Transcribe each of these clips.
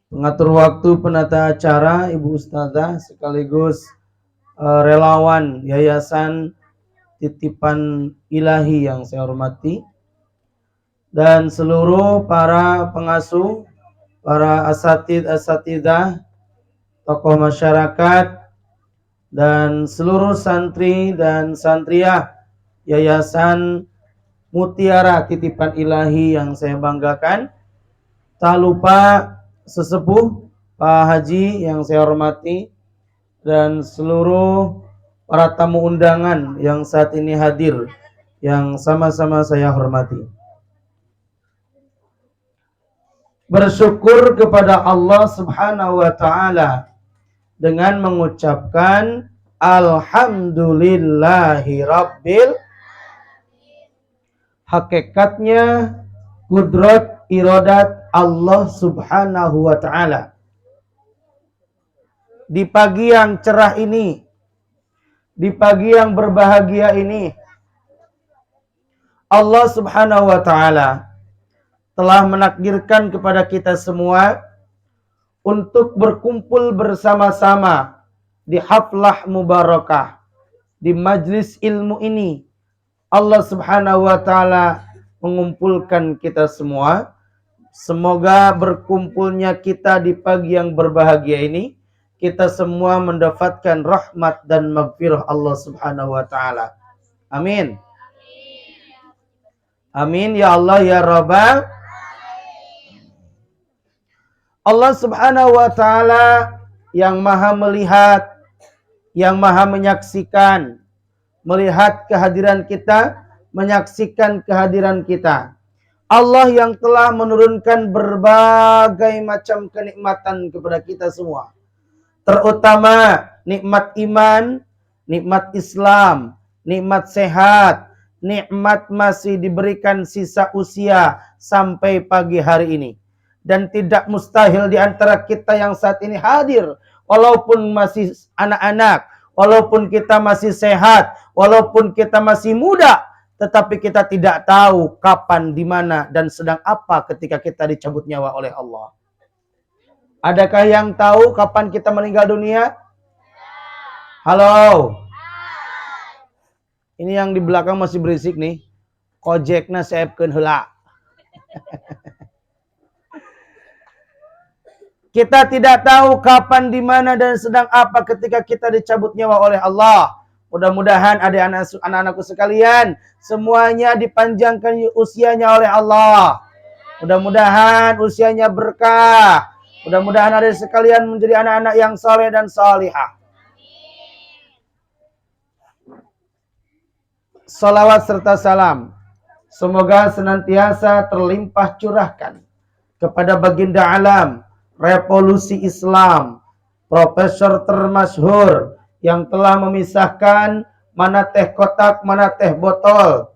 pengatur waktu, penata acara, Ibu Ustazah sekaligus relawan Yayasan Titipan Ilahi yang saya hormati, dan seluruh para pengasuh, para asatidzah, tokoh masyarakat, dan seluruh santri dan santriah Yayasan Mutiara Titipan Ilahi yang saya banggakan. Tak lupa sesepuh Pak Haji yang saya hormati dan seluruh para tamu undangan yang saat ini hadir yang sama-sama saya hormati. Bersyukur kepada Allah Subhanahu wa taala dengan mengucapkan alhamdulillahi rabbil. Hakikatnya kudrat iradat Allah Subhanahu wa taala. Di pagi yang cerah ini, di pagi yang berbahagia ini, Allah Subhanahu wa taala telah menakdirkan kepada kita semua untuk berkumpul bersama-sama di haflah mubarakah, di majlis ilmu ini. Allah Subhanahu wa taala mengumpulkan kita semua. Semoga berkumpulnya kita di pagi yang berbahagia ini, kita semua mendapatkan rahmat dan maghfirah Allah Subhanahu wa taala. Amin. Amin ya Allah ya Rabbal. Allah Subhanahu wa taala yang Maha melihat, yang Maha menyaksikan, melihat kehadiran kita, menyaksikan kehadiran kita. Allah yang telah menurunkan berbagai macam kenikmatan kepada kita semua. Terutama nikmat iman, nikmat Islam, nikmat sehat, nikmat masih diberikan sisa usia sampai pagi hari ini. Dan tidak mustahil di antara kita yang saat ini hadir, walaupun masih anak-anak, walaupun kita masih sehat, walaupun kita masih muda, tetapi kita tidak tahu kapan, di mana, dan sedang apa ketika kita dicabut nyawa oleh Allah. Adakah yang tahu kapan kita meninggal dunia? Halo? Ini yang di belakang masih berisik nih. Kojekna seepkeun heula. Kita tidak tahu kapan, di mana, dan sedang apa ketika kita dicabut nyawa oleh Allah. Mudah-mudahan anak-anakku sekalian, semuanya dipanjangkan usianya oleh Allah. Mudah-mudahan usianya berkah. Mudah-mudahan adik sekalian menjadi anak-anak yang saleh dan salihah. Salawat serta salam semoga senantiasa terlimpah curahkan kepada baginda alam, revolusi Islam, profesor termasyhur yang telah memisahkan mana teh kotak, mana teh botol.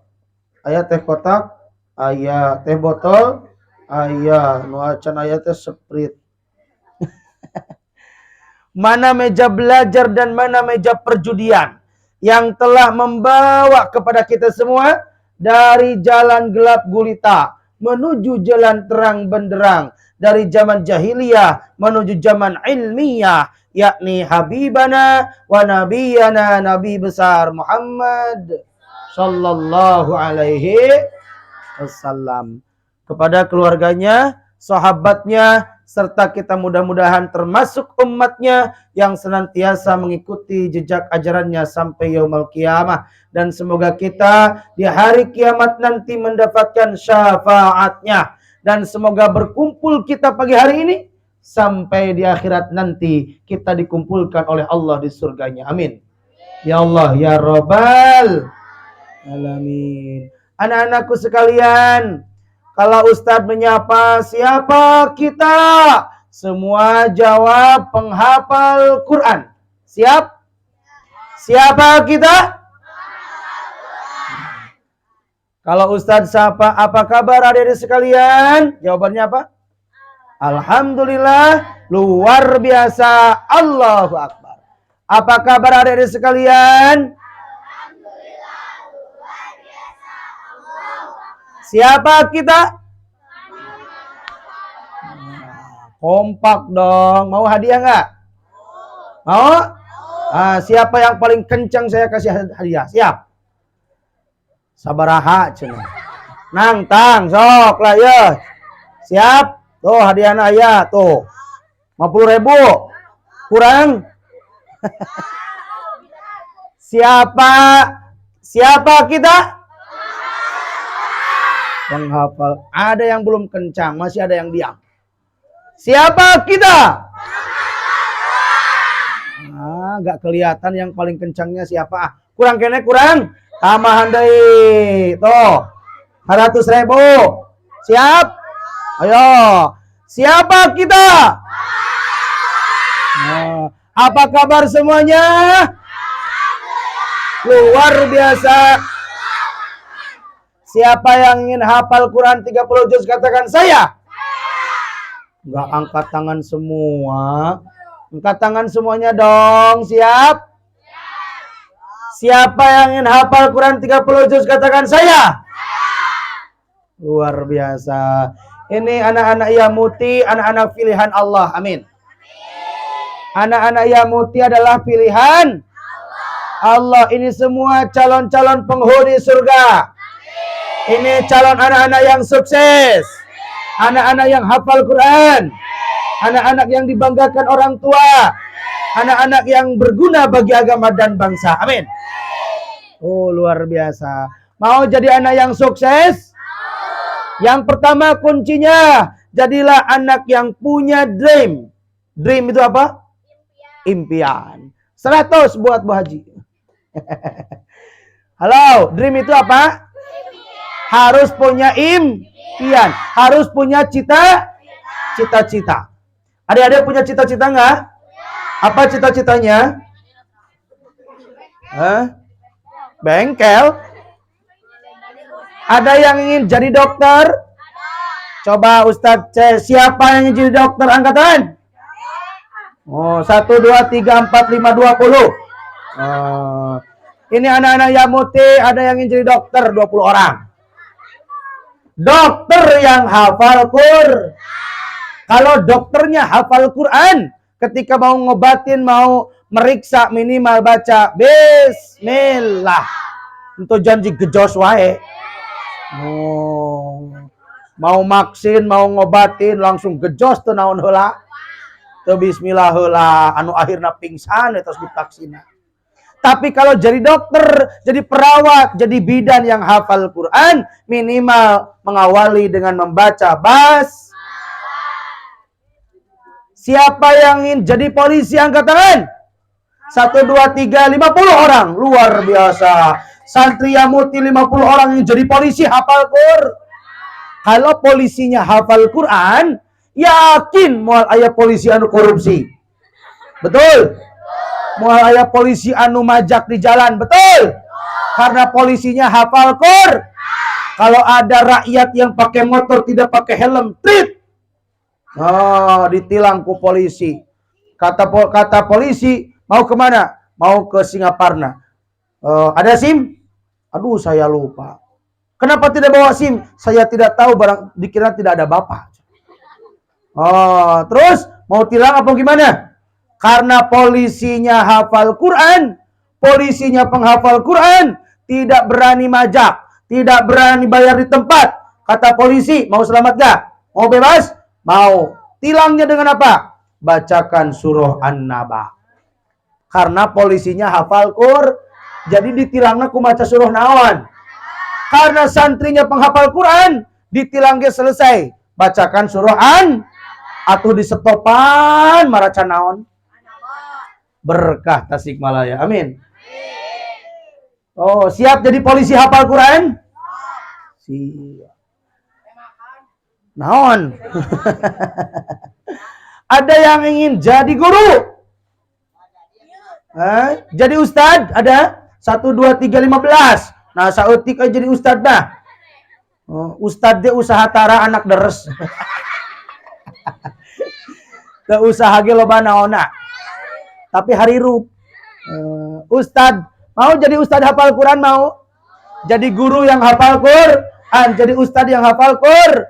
Aya teh kotak, aya teh botol, aya nu acan aya teh Sprite. Mana meja belajar dan mana meja perjudian yang telah membawa kepada kita semua dari jalan gelap gulita menuju jalan terang benderang, dari zaman jahiliyah menuju zaman ilmiah, yakni habibana wa nabiyana nabi besar Muhammad sallallahu alaihi wasallam, kepada keluarganya, sahabatnya, serta kita mudah-mudahan termasuk umatnya yang senantiasa mengikuti jejak ajarannya sampai yaumul kiamah. Dan semoga kita di hari kiamat nanti mendapatkan syafaatnya. Dan semoga berkumpul kita pagi hari ini sampai di akhirat nanti kita dikumpulkan oleh Allah di surganya. Amin. Ya Allah, ya Rabbal alamin. Anak-anakku sekalian, kalau Ustadz menyapa, siapa kita? Semua jawab penghafal Quran. Siap? Siapa kita? Kalau Ustadz sapa, apa kabar adik-adik sekalian? Jawabannya apa? Alhamdulillah, luar biasa, Allahu Akbar. Apa kabar adik-adik sekalian? Alhamdulillah, luar biasa, Allahu Akbar. Siapa kita? Kompak dong. Mau hadiah nggak? Mau? Siapa yang paling kencang saya kasih hadiah? Siap? Sabaraha cenah. Nang tang sok lah ya. Siap? Tuh hadiahna aya tuh. 50.000. Kurang? Siapa kita? Penghafal. Ada yang belum kencang, masih ada yang diam. Siapa kita? Gak kelihatan yang paling kencangnya siapa. Kurang kene kurang. Tambahan deui. Tuh. 100.000. Siap? Ayo. Siapa kita? Apa kabar semuanya? Luar biasa. Siapa yang ingin hafal Quran 30 juz katakan saya? Enggak angkat tangan semua. Angkat tangan semuanya dong. Siap? Siapa yang ingin hafal Quran 30 juz katakan saya? Luar biasa. Ini anak-anak Yamuti, anak-anak pilihan Allah. Amin. Anak-anak Yamuti adalah pilihan Allah. Ini semua calon-calon penghuni surga. Ini calon anak-anak yang sukses. Anak-anak yang hafal Quran. Anak-anak yang dibanggakan orang tua. Anak-anak yang berguna bagi agama dan bangsa. Amin. Oh, luar biasa. Mau jadi anak yang sukses? Yang pertama kuncinya, jadilah anak yang punya dream. Dream itu apa? Impian. 100 buat Bu Haji. Halo, dream itu apa? Harus punya impian. Harus punya cita-cita. Adik-adik punya cita-cita nggak? Apa cita-citanya? Bengkel? Ada yang ingin jadi dokter? Coba Ustadz cek siapa yang ingin jadi dokter angkatan? Oh, 1, 2, 3, 4, 5, 20. Ini anak-anak Yamuti, ada yang ingin jadi dokter 20 orang. Dokter yang hafal Quran. Kalau dokternya hafal Quran, ketika mau ngobatin, mau meriksa, minimal baca Bismillah. Untuk janji gejos wae. Mau maksin, mau ngobatin, langsung gejos tuh naon heula. Tuh Bismillah heula, anu akhirna pingsan terus divaksin. Tapi kalau jadi dokter, jadi perawat, jadi bidan yang hafal Quran, minimal mengawali dengan membaca Siapa yang ingin jadi polisi angkat tangan? 1, 2, 3, 50 orang. Luar biasa. Santri Yamuti 50 orang yang jadi polisi hafal Quran. Kalau polisinya hafal Quran, yakin moal aya polisi anu korupsi. Betul? Moal aya polisi anu majak di jalan. Betul? Karena polisinya hafal Quran. Kalau ada rakyat yang pakai motor tidak pakai helm, trit. Ditilang ku polisi. Kata polisi, mau kemana? Mau ke Singaparna. Ada SIM? Aduh, saya lupa. Kenapa tidak bawa SIM? Saya tidak tahu, barang dikira tidak ada bapak. Terus mau tilang apa gimana? Karena polisinya hafal Quran, polisinya penghafal Quran, tidak berani majak, tidak berani bayar di tempat. Kata polisi, mau selamat gak? Mau bebas? Mau. Tilangnya dengan apa? Bacakan surah An-Naba. Karena polisinya hafal Quran, jadi ditilangnya ku maca surah naon. Karena santrinya penghafal Quran, ditilangnya selesai. Bacakan surah atau di setopan maraca naon. Berkah Tasikmalaya. Amin. Oh, siap jadi polisi hafal Quran? Siap. Naon? Ada yang ingin jadi guru? Jadi ustad? Ada? 1, 2, 3, 15. Nah, sautik aja jadi ustad dah. Ustad dia usaha tara anak deres. Ke usaha ge loba naonna. Tapi hari rup. Ustad, mau jadi ustad hafal Quran mau? Jadi guru yang hafal Quran, jadi ustad yang hafal Quran.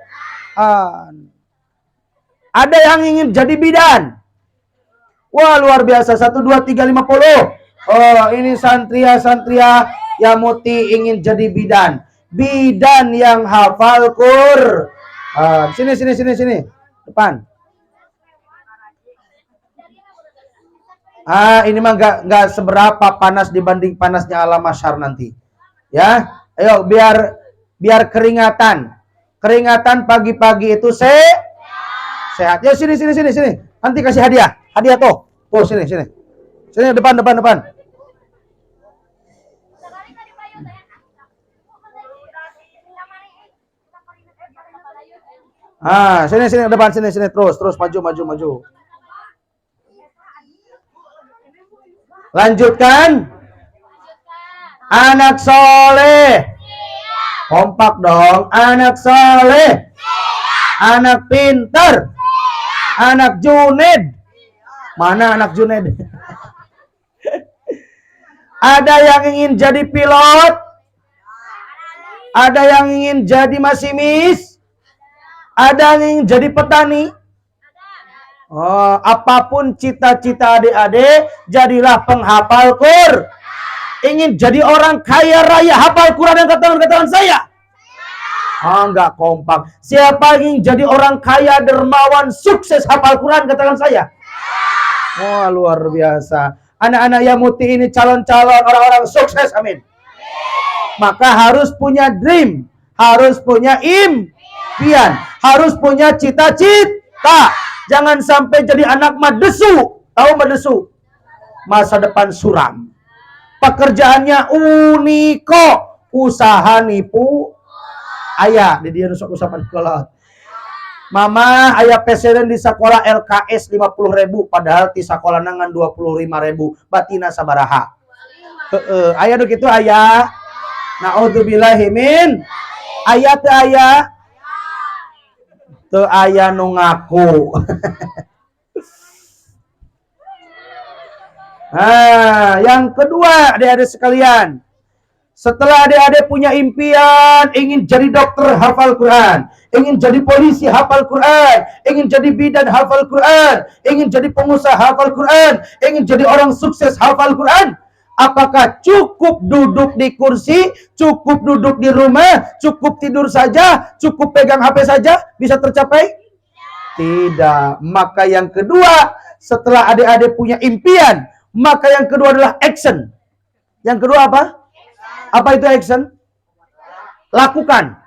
Ada yang ingin jadi bidan. Wah, luar biasa. 1, 2, 3, 50. Oh, ini santria-santria yang muti ingin jadi bidan. Bidan yang hafal Quran. Sini. Depan. Ini mah nggak seberapa panas dibanding panasnya alam mahsyar nanti. Ya, ayo biar keringatan. Keringatan pagi-pagi itu sehat. Ya sini. Nanti kasih hadiah. Hadiah tuh. Oh, sini. Sini depan. Sini depan sini terus maju. Lanjutkan. Anak soleh. Kompak dong. Anak soleh. Anak pintar. Anak Juned. Mana anak Juned? Ada yang ingin jadi pilot. Ada yang ingin jadi masinis. Ada yang ingin jadi petani. Oh, apapun cita-cita adik-adik, jadilah penghafal Quran. Ingin jadi orang kaya raya hafal Quran yang katakan saya. Enggak kompak. Siapa ingin jadi orang kaya dermawan sukses hafal Quran katakan saya. Wah, luar biasa. Anak-anak Yamuti ini calon-calon orang-orang sukses, amin. Maka harus punya dream, harus punya impian, harus punya cita-cita. Jangan sampai jadi anak madesu. Tahu madesu? Masa depan suram. Pekerjaannya uniko, usaha nipu. Ayah, di dia nusuk usapan kolot. Mama, ayah presiden di sekolah LKS 50.000, padahal di sekolah nangan 25.000. Batina sabaraha. Ayah do gitu ayah. Naudzubillahi min. Ayah teu ayah. Teu ayah nu ngaku. Yang kedua, adik-adik sekalian. Setelah adik-adik punya impian, ingin jadi dokter hafal Quran, ingin jadi polisi hafal Quran, ingin jadi bidan hafal Quran, ingin jadi pengusaha hafal Quran, ingin jadi orang sukses hafal Quran, apakah cukup duduk di kursi, cukup duduk di rumah, cukup tidur saja, cukup pegang HP saja bisa tercapai? Tidak. Maka yang kedua, setelah adik-adik punya impian, maka yang kedua adalah action. Yang kedua apa? Apa itu action? Lakukan.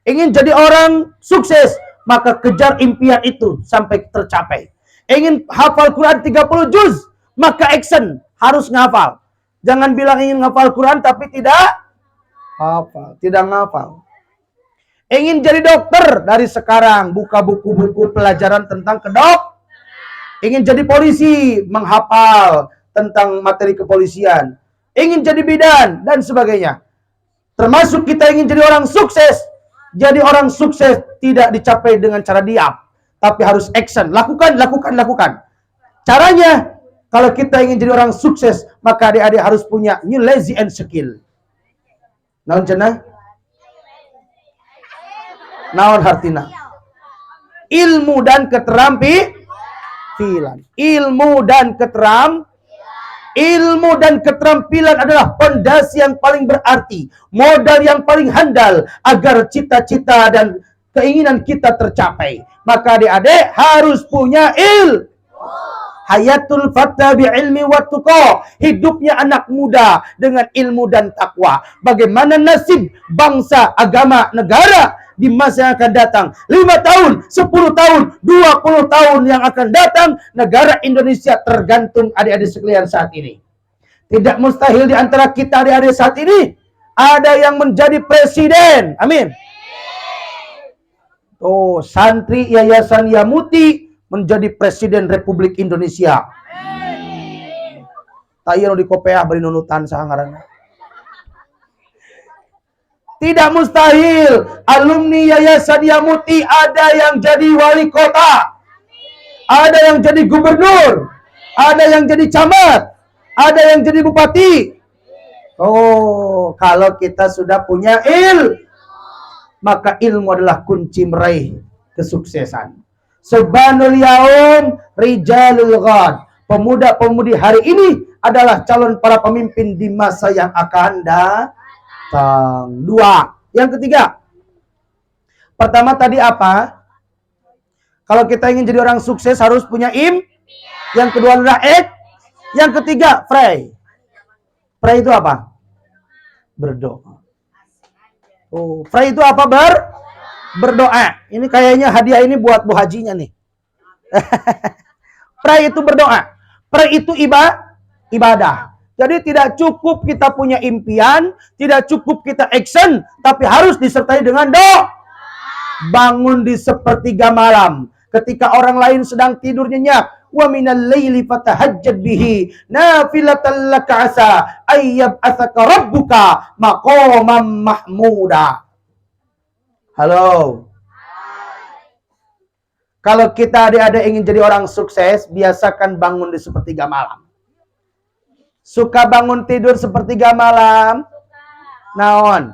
Ingin jadi orang sukses, maka kejar impian itu sampai tercapai. Ingin hafal Quran 30 juz, maka action, harus ngafal. Jangan bilang ingin ngafal Quran tapi tidak hafal, tidak ngafal. Ingin jadi dokter, dari sekarang buka buku-buku pelajaran tentang kedok. Ingin jadi polisi, menghafal tentang materi kepolisian. Ingin jadi bidan dan sebagainya. Termasuk kita ingin jadi orang sukses. Jadi orang sukses tidak dicapai dengan cara diam, tapi harus action. Lakukan. Caranya, kalau kita ingin jadi orang sukses, maka adik-adik harus punya new lazy and skill. Naon cenah? Naon hartina? Ilmu dan keterampilan. Ilmu dan keterampilan adalah fondasi yang paling berarti, modal yang paling handal agar cita-cita dan keinginan kita tercapai. Maka adik-adik harus punya Hayatul fata bi ilmi wa tuqa. Hidupnya anak muda dengan ilmu dan takwa. Bagaimana nasib bangsa, agama, negara di masa yang akan datang? 5 tahun, 10 tahun, 20 tahun yang akan datang, negara Indonesia tergantung adik-adik sekalian saat ini. Tidak mustahil di antara kita adik-adik saat ini ada yang menjadi presiden. Amin. Oh, santri Yayasan Yamuti menjadi presiden Republik Indonesia. Tayo di kopeah beri nunutan sangaran. Tidak mustahil alumni Yayasan Yamuti ada yang jadi wali kota, ada yang jadi gubernur, ada yang jadi camat, ada yang jadi bupati. Oh, kalau kita sudah punya maka ilmu adalah kunci meraih kesuksesan. Subhanul yaum rijalul ghad. Pemuda-pemudi hari ini adalah calon para pemimpin di masa yang akan datang. Dua. Yang ketiga. Pertama tadi apa? Kalau kita ingin jadi orang sukses harus punya Yang kedua adalah Yang ketiga, pray. Pray itu apa? Berdoa. Oh, pray itu apa? Berdoa. Ini kayaknya hadiah ini buat Bu Hajinya nih. Pray itu berdoa. Pray itu ibadah. Jadi tidak cukup kita punya impian, tidak cukup kita action, tapi harus disertai dengan doa. Bangun di sepertiga malam, ketika orang lain sedang tidur nyenyak. Wa minal laili fatahajjad bihi nafilatan laka asa ayyab asaka rabbuka maqaman mahmuda. Halo. Kalau kita adik-adik ingin jadi orang sukses, biasakan bangun di sepertiga malam. Suka bangun tidur sepertiga malam? Naon?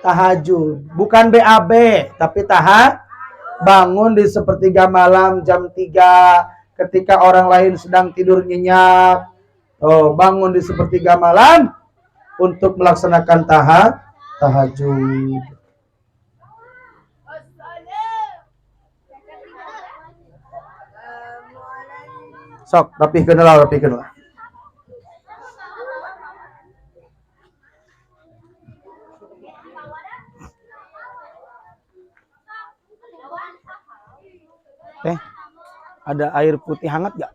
Tahajud. Bukan BAB, tapi bangun di sepertiga malam jam 3 ketika orang lain sedang tidur nyenyak. Oh, bangun di sepertiga malam untuk melaksanakan tahajud. Sok, rapihkeun lah. Ada air putih hangat gak?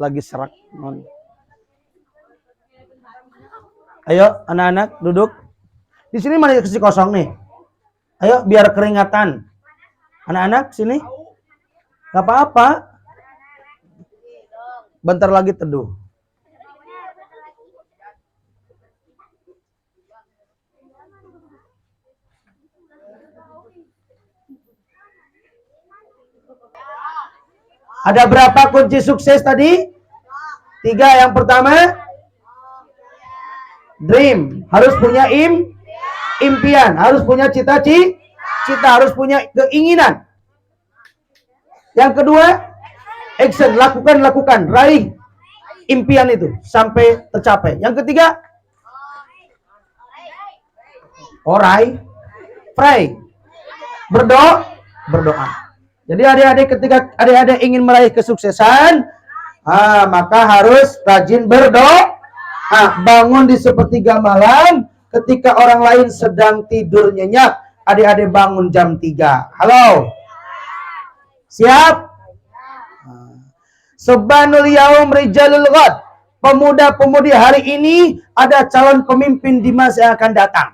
Lagi serak. Ayo, anak-anak duduk. Di sini mana kursi kosong nih? Ayo, biar keringatan. Anak-anak sini. Gak apa-apa. Bentar lagi teduh. Ada berapa kunci sukses tadi? 3. Yang pertama, dream. Harus punya impian. Harus punya cita-cita. Harus punya keinginan. Yang kedua, action. Lakukan. Raih impian itu sampai tercapai. Yang ketiga, pray. Berdoa. Jadi adik-adik ketika adik-adik ingin meraih kesuksesan, maka harus rajin berdoa. Bangun di sepertiga malam ketika orang lain sedang tidur nyenyak, adik-adik bangun jam 3. Halo? Siap? Subhanul yaum rijalul ghad. Pemuda-pemudi hari ini ada calon pemimpin di masa yang akan datang.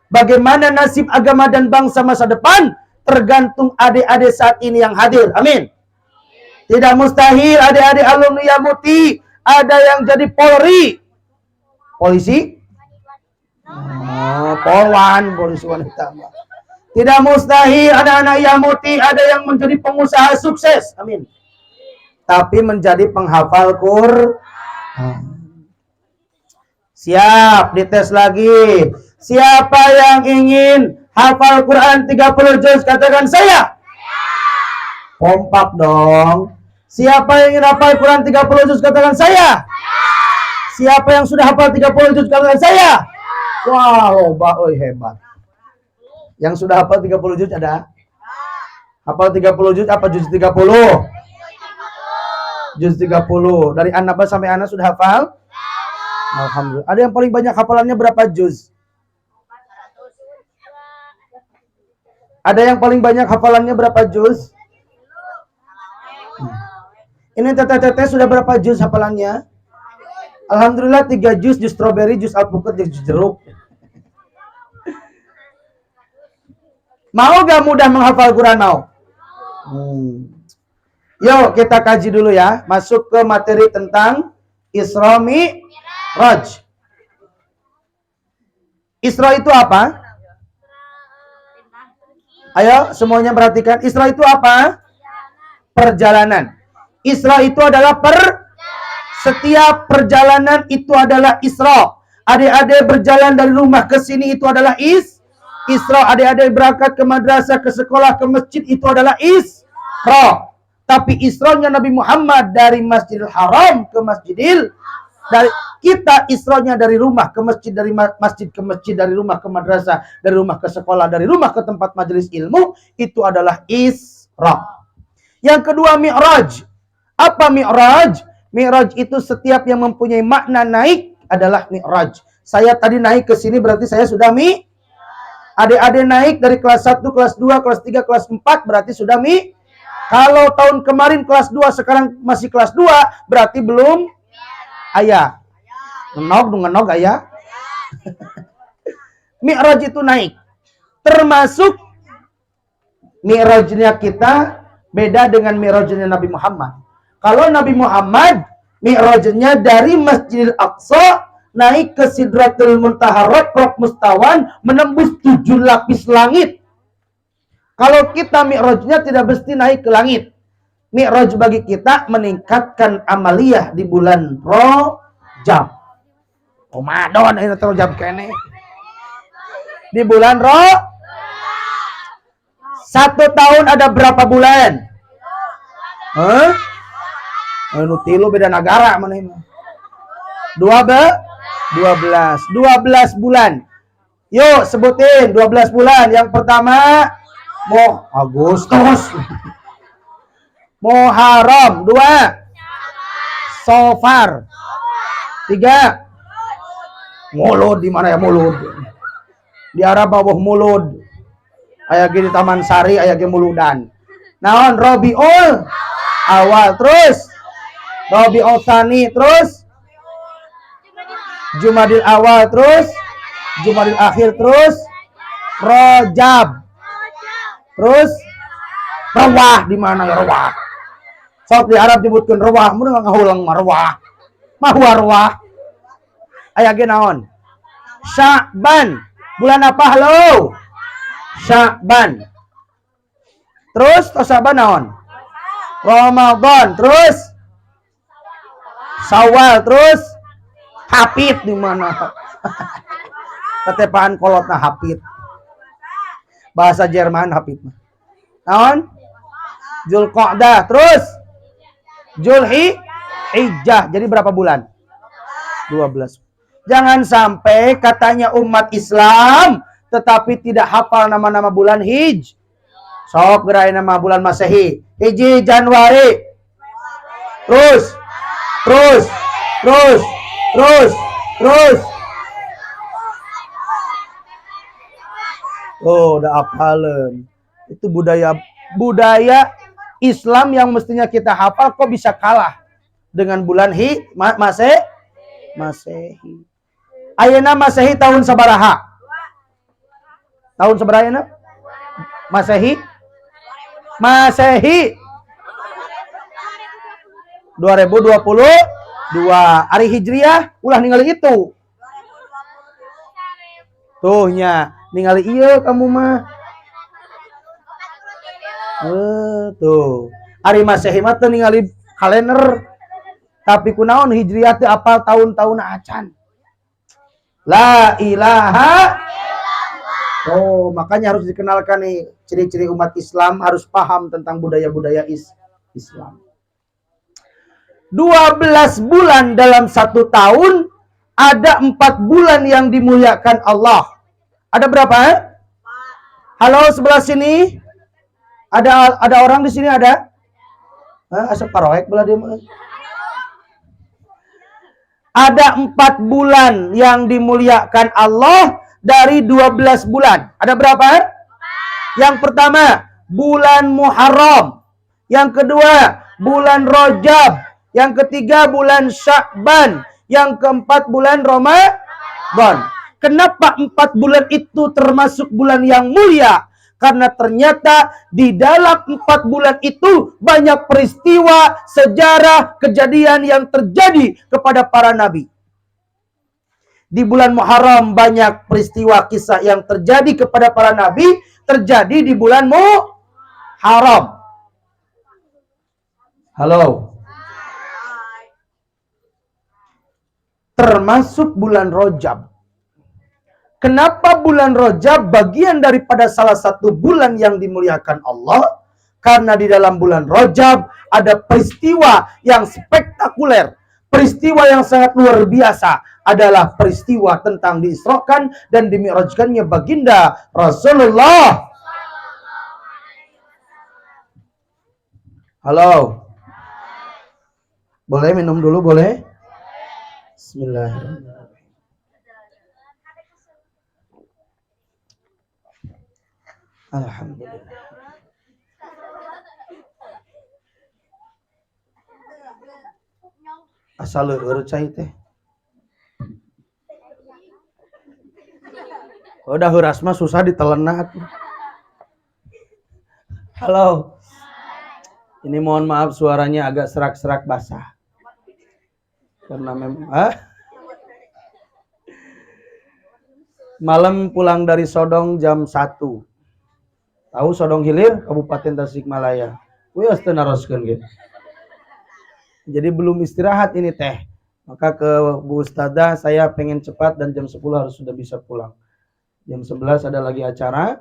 Bagaimana nasib agama dan bangsa masa depan tergantung adik-adik saat ini yang hadir. Amin. Tidak mustahil adik-adik alumni Yamuti ada yang jadi polisi, polwan, polisi wanita. Tidak mustahil anak-anak Yamuti ada yang menjadi pengusaha sukses. Amin. Tapi menjadi penghafal Quran. Siap, dites lagi. Siapa yang ingin hafal Quran 30 juz, katakan saya. Kompak dong. Siapa yang ingin hafal Quran 30 juz, katakan saya. Siapa yang sudah hafal 30 juz, katakan saya. Wow, hebat. Yang sudah hafal 30 juz ada? Hafal 30 juz apa juz 30? Juz 30. Dari An-Naba sampai Anas sudah hafal? Alhamdulillah. Ada yang paling banyak hafalannya berapa juz? Ada yang paling banyak hafalannya berapa juz? Ini teteh-teteh sudah berapa juz hafalannya? Alhamdulillah 3 juz, juz strawberry, juz alpukat, juz jeruk. Mau gak mudah menghafal Quran? Mau? Yuk kita kaji dulu ya. Masuk ke materi tentang Isra Mi'raj. Isra itu apa? Ayo semuanya perhatikan. Isra itu apa? Perjalanan. Isra itu adalah setiap perjalanan itu adalah Isra. Adik-adik berjalan dari rumah ke sini itu adalah Isra adik-adik berangkat ke madrasah, ke sekolah, ke masjid, itu adalah Isra. Tapi Isra'nya Nabi Muhammad dari Masjidil Haram ke Masjidil, dari kita Isra'nya dari rumah ke masjid, dari masjid ke masjid, dari rumah ke madrasah, dari rumah ke sekolah, dari rumah ke tempat majelis ilmu, itu adalah Isra. Yang kedua Mi'raj. Apa Mi'raj? Mi'raj itu setiap yang mempunyai makna naik adalah Mi'raj. Saya tadi naik ke sini berarti saya sudah Adik-adik naik dari kelas 1, kelas 2, kelas 3, kelas 4 berarti sudah Kalau tahun kemarin kelas 2 sekarang masih kelas 2 berarti belum ayah. Ngenog ayah. Mi'raj itu naik. Termasuk Mi'rajnya kita beda dengan Mi'rajnya Nabi Muhammad. Kalau Nabi Muhammad Mi'rajnya dari Masjidil Aqsa naik ke Sidratul Muntaha, Raqraq Mustawan, menembus 7 lapis langit. Kalau kita Mi'rajnya tidak mesti naik ke langit. Mi'raj bagi kita meningkatkan amaliyah di bulan Rajab. Ramadan ini Rajab kene. Di bulan Satu tahun ada berapa bulan? Anu tilu beda negara mana ini? 12 bulan. Yuk sebutin 12 bulan. Yang pertama Agustus. Muharram. 2 Safar. 3 Mulud. Di mana ya Mulud? Di Arab bawah Mulud. Aya di Taman Sari, aya ge Muludan. Naon Rabiul Awal, terus Rabiul Tsani, terus Jumadil Awal, terus Jumadil Akhir, terus Rajab, terus Rawah. Di mana ya Rawah? Sok di Arab disebutkan Rawah, mun ngahulang marwah. Mahwarwah. Aya ge naon? Sya'ban. Bulan apa halo? Sya'ban. Terus Sya'ban naon? Ramadan, terus Syawal, terus Hafid. Di mana? Ketepaan kolotna Hafid. Bahasa Jerman Hafid. Naon? Zulqa'dah, terus Zulhijjah. Jadi berapa bulan? 12. Jangan sampai katanya umat Islam tetapi tidak hafal nama-nama bulan Sok gerai nama bulan Masehi. Hiji Januari. Terus. Oh, udah hafalin. Itu budaya Islam yang mestinya kita hafal kok bisa kalah dengan bulan Masehi. Ayeuna Masehi tahun sabaraha? Tahun sabaraha ayeuna? Masehi 2022. Ari Hijriah ulah ningali itu. Tuhnya ningali ieu kamu mah. Tuh. Ari Masehi mah teu ningali kalender. Tapi kunaon Hijriah teh apal tahun-tahun acan. La ilaha illallah. Oh, makanya harus dikenalkan nih ciri-ciri umat Islam, harus paham tentang budaya-budaya Islam. 12 bulan dalam 1 tahun, ada 4 bulan yang dimuliakan Allah. Ada berapa? Halo, sebelah sini. Ada orang di sini ada? Asap paroek belah dia. Ada 4 bulan yang dimuliakan Allah dari 12 bulan. Ada berapa? Yang pertama, bulan Muharram. Yang kedua, bulan Rajab. Yang ketiga, bulan Sya'ban. Yang keempat, bulan Ramadan. Kenapa 4 bulan itu termasuk bulan yang mulia? Karena ternyata di dalam 4 bulan itu banyak peristiwa, sejarah, kejadian yang terjadi kepada para nabi. Di bulan Muharram banyak peristiwa kisah yang terjadi kepada para nabi, terjadi di bulan Muharram. Halo. Termasuk bulan Rajab. Kenapa bulan Rajab bagian daripada salah satu bulan yang dimuliakan Allah? Karena di dalam bulan Rajab ada peristiwa yang spektakuler. Peristiwa yang sangat luar biasa adalah peristiwa tentang diisrakan dan dimi'rajkannya baginda Rasulullah. Halo. Boleh minum dulu, boleh? Bismillahirrahmanirrahim. Alhamdulillah. Asal urut cai teh. Udah huras mah susah ditelenat. Halo. Ini mohon maaf suaranya agak serak-serak basah. Karena memang malam pulang dari Sodong jam 1. Tahu Sodong Hilir, Kabupaten Tasikmalaya. Wih, teu naroskeun ge. Jadi belum istirahat ini teh. Maka ke Bu Ustadzah, saya pengen cepat dan jam 10 harus sudah bisa pulang. Jam 11 ada lagi acara.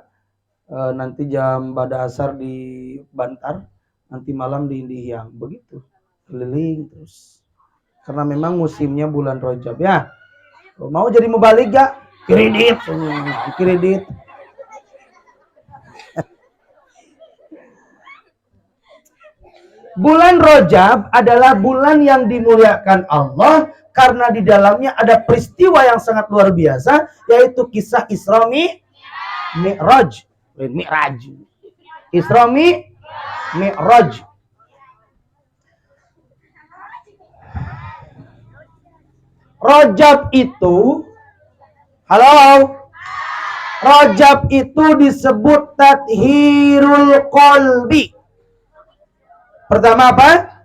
Nanti jam Bada Asar di Bantar. Nanti malam di Indihiyang. Begitu. Keliling terus. Karena memang musimnya bulan Rajab ya. Mau jadi mubalik gak? Kredit. Kredit. Bulan Rajab adalah bulan yang dimuliakan Allah karena di dalamnya ada peristiwa yang sangat luar biasa, yaitu kisah Isra Mi'raj. Isra Mi'raj. Rajab itu, halo, Rajab itu disebut tathhirul qalbi. Pertama apa?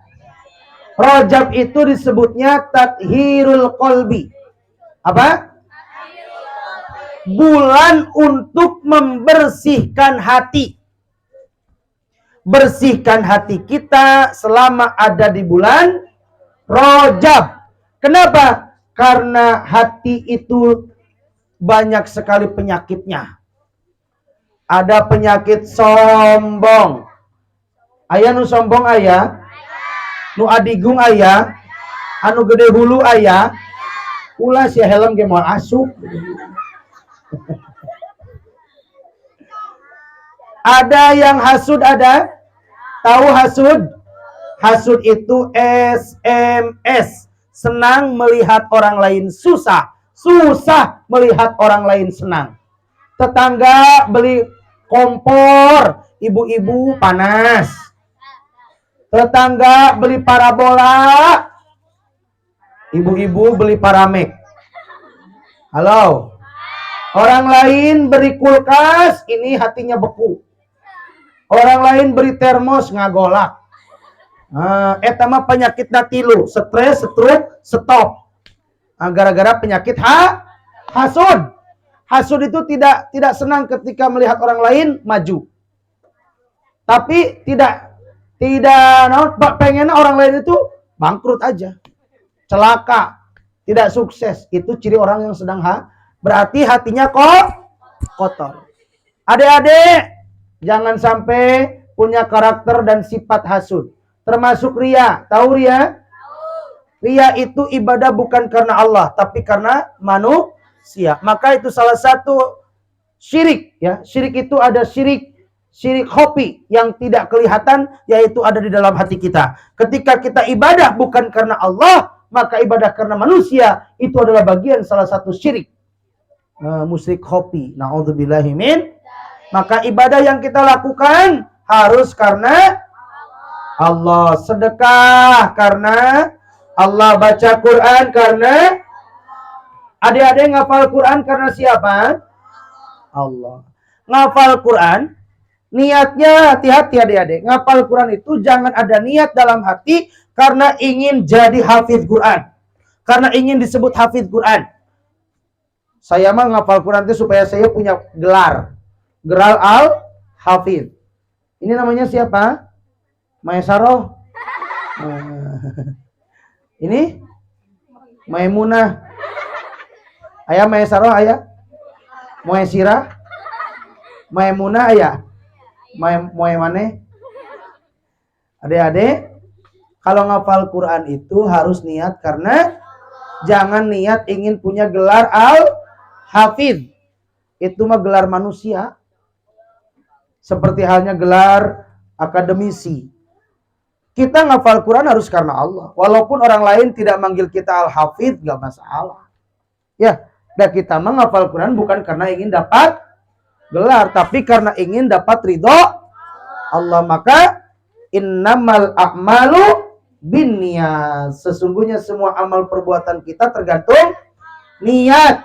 Rajab itu disebutnya tathhirul qalbi. Apa? Bulan untuk membersihkan hati. Bersihkan hati kita selama ada di bulan Rajab. Kenapa? Karena hati itu banyak sekali penyakitnya. Ada penyakit sombong. Aya nu sombong aya, nu adigung aya, anu gede hulu aya, ulah si helm ge moal asup. Ada yang hasud ada? Tahu hasud? Hasud itu SMS. Senang melihat orang lain susah. Susah melihat orang lain senang. Tetangga beli kompor, ibu-ibu panas. Tetangga beli parabola, ibu-ibu beli paramek. Halo. Orang lain beri kulkas, ini hatinya beku. Orang lain beri termos, ngagolak. Eta mah penyakit tilu, stres, stroke, stop. Gara-gara penyakit hasud. Hasud itu tidak senang ketika melihat orang lain maju. Tapi tidak pengen orang lain itu bangkrut aja, celaka, tidak sukses. Itu ciri orang yang sedang berarti hatinya kotor. Adik-adik, jangan sampai punya karakter dan sifat hasud. Termasuk ria. Tahu ria? Ria itu ibadah bukan karena Allah, tapi karena manusia. Maka itu salah satu syirik. Ya, syirik itu ada syirik khafi yang tidak kelihatan, yaitu ada di dalam hati kita. Ketika kita ibadah bukan karena Allah, maka ibadah karena manusia itu adalah bagian salah satu syirik. Musyrik khafi. Na'udzubillahi min. Maka ibadah yang kita lakukan harus karena Allah. Sedekah karena Allah. Baca Quran karena adik-adik ngafal Quran karena siapa? Allah. Ngafal Quran niatnya hati-hati adik-adik. Ngapal Quran itu jangan ada niat dalam hati karena ingin jadi hafiz Quran. Karena ingin disebut hafiz Quran. Saya mah ngapal Quran itu supaya saya punya gelar. Gelar al-hafiz. Ini namanya siapa? Maesaroh. Ini Maimunah. Ayah Maesaroh ayah. Moe sirah, Maimunah ya. Moe mana? Adik-adik, kalau ngafal Quran itu harus niat karena jangan niat ingin punya gelar al-hafidh. Itu mah gelar manusia. Seperti halnya gelar akademisi. Kita ngafal Quran harus karena Allah. Walaupun orang lain tidak manggil kita al-hafidh, gak masalah. Ya, dan kita mah ngafal Quran bukan karena ingin dapat gelar, tapi karena ingin dapat ridho Allah. Maka innamal a'malu binniyat. Sesungguhnya semua amal perbuatan kita tergantung niat.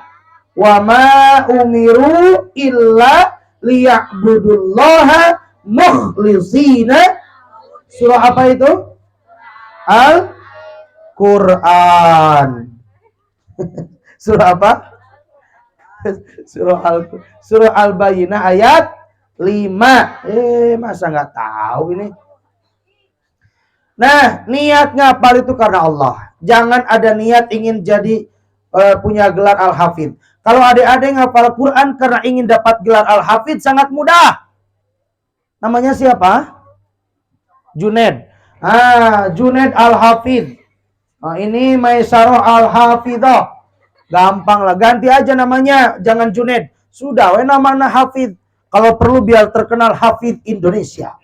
Wa ma umiru illa liya'budullaha mukhlishina. Surah apa itu? Al-Quran. Surah apa? Surah Al-Bayyinah ayat 5. Masa nggak tahu ini? Nah, niat ngapal itu karena Allah. Jangan ada niat ingin jadi punya gelar al-hafidh. Kalau adik-adik ngapal Quran karena ingin dapat gelar al-hafidh sangat mudah. Namanya siapa? Junaid. Junaid al-hafidh. Ini Maisarah al-hafidhah. Gampang lah, ganti aja namanya, jangan Junaid. Sudah, namanya hafidh. Kalau perlu biar terkenal hafidh Indonesia.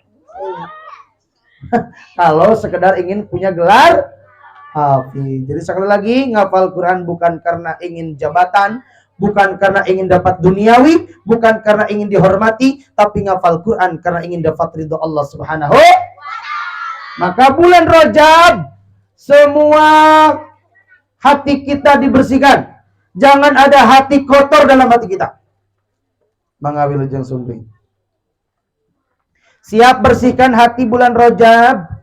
Kalau sekedar ingin punya gelar hafidh. Jadi sekali lagi, ngafal Quran bukan karena ingin jabatan, bukan karena ingin dapat duniawi, bukan karena ingin dihormati, tapi ngafal Quran karena ingin dapat ridho Allah Subhanahu. Maka bulan Rajab semua hati kita dibersihkan. Jangan ada hati kotor dalam hati kita. Mengambil ujung sumping. Siap bersihkan hati bulan Rajab.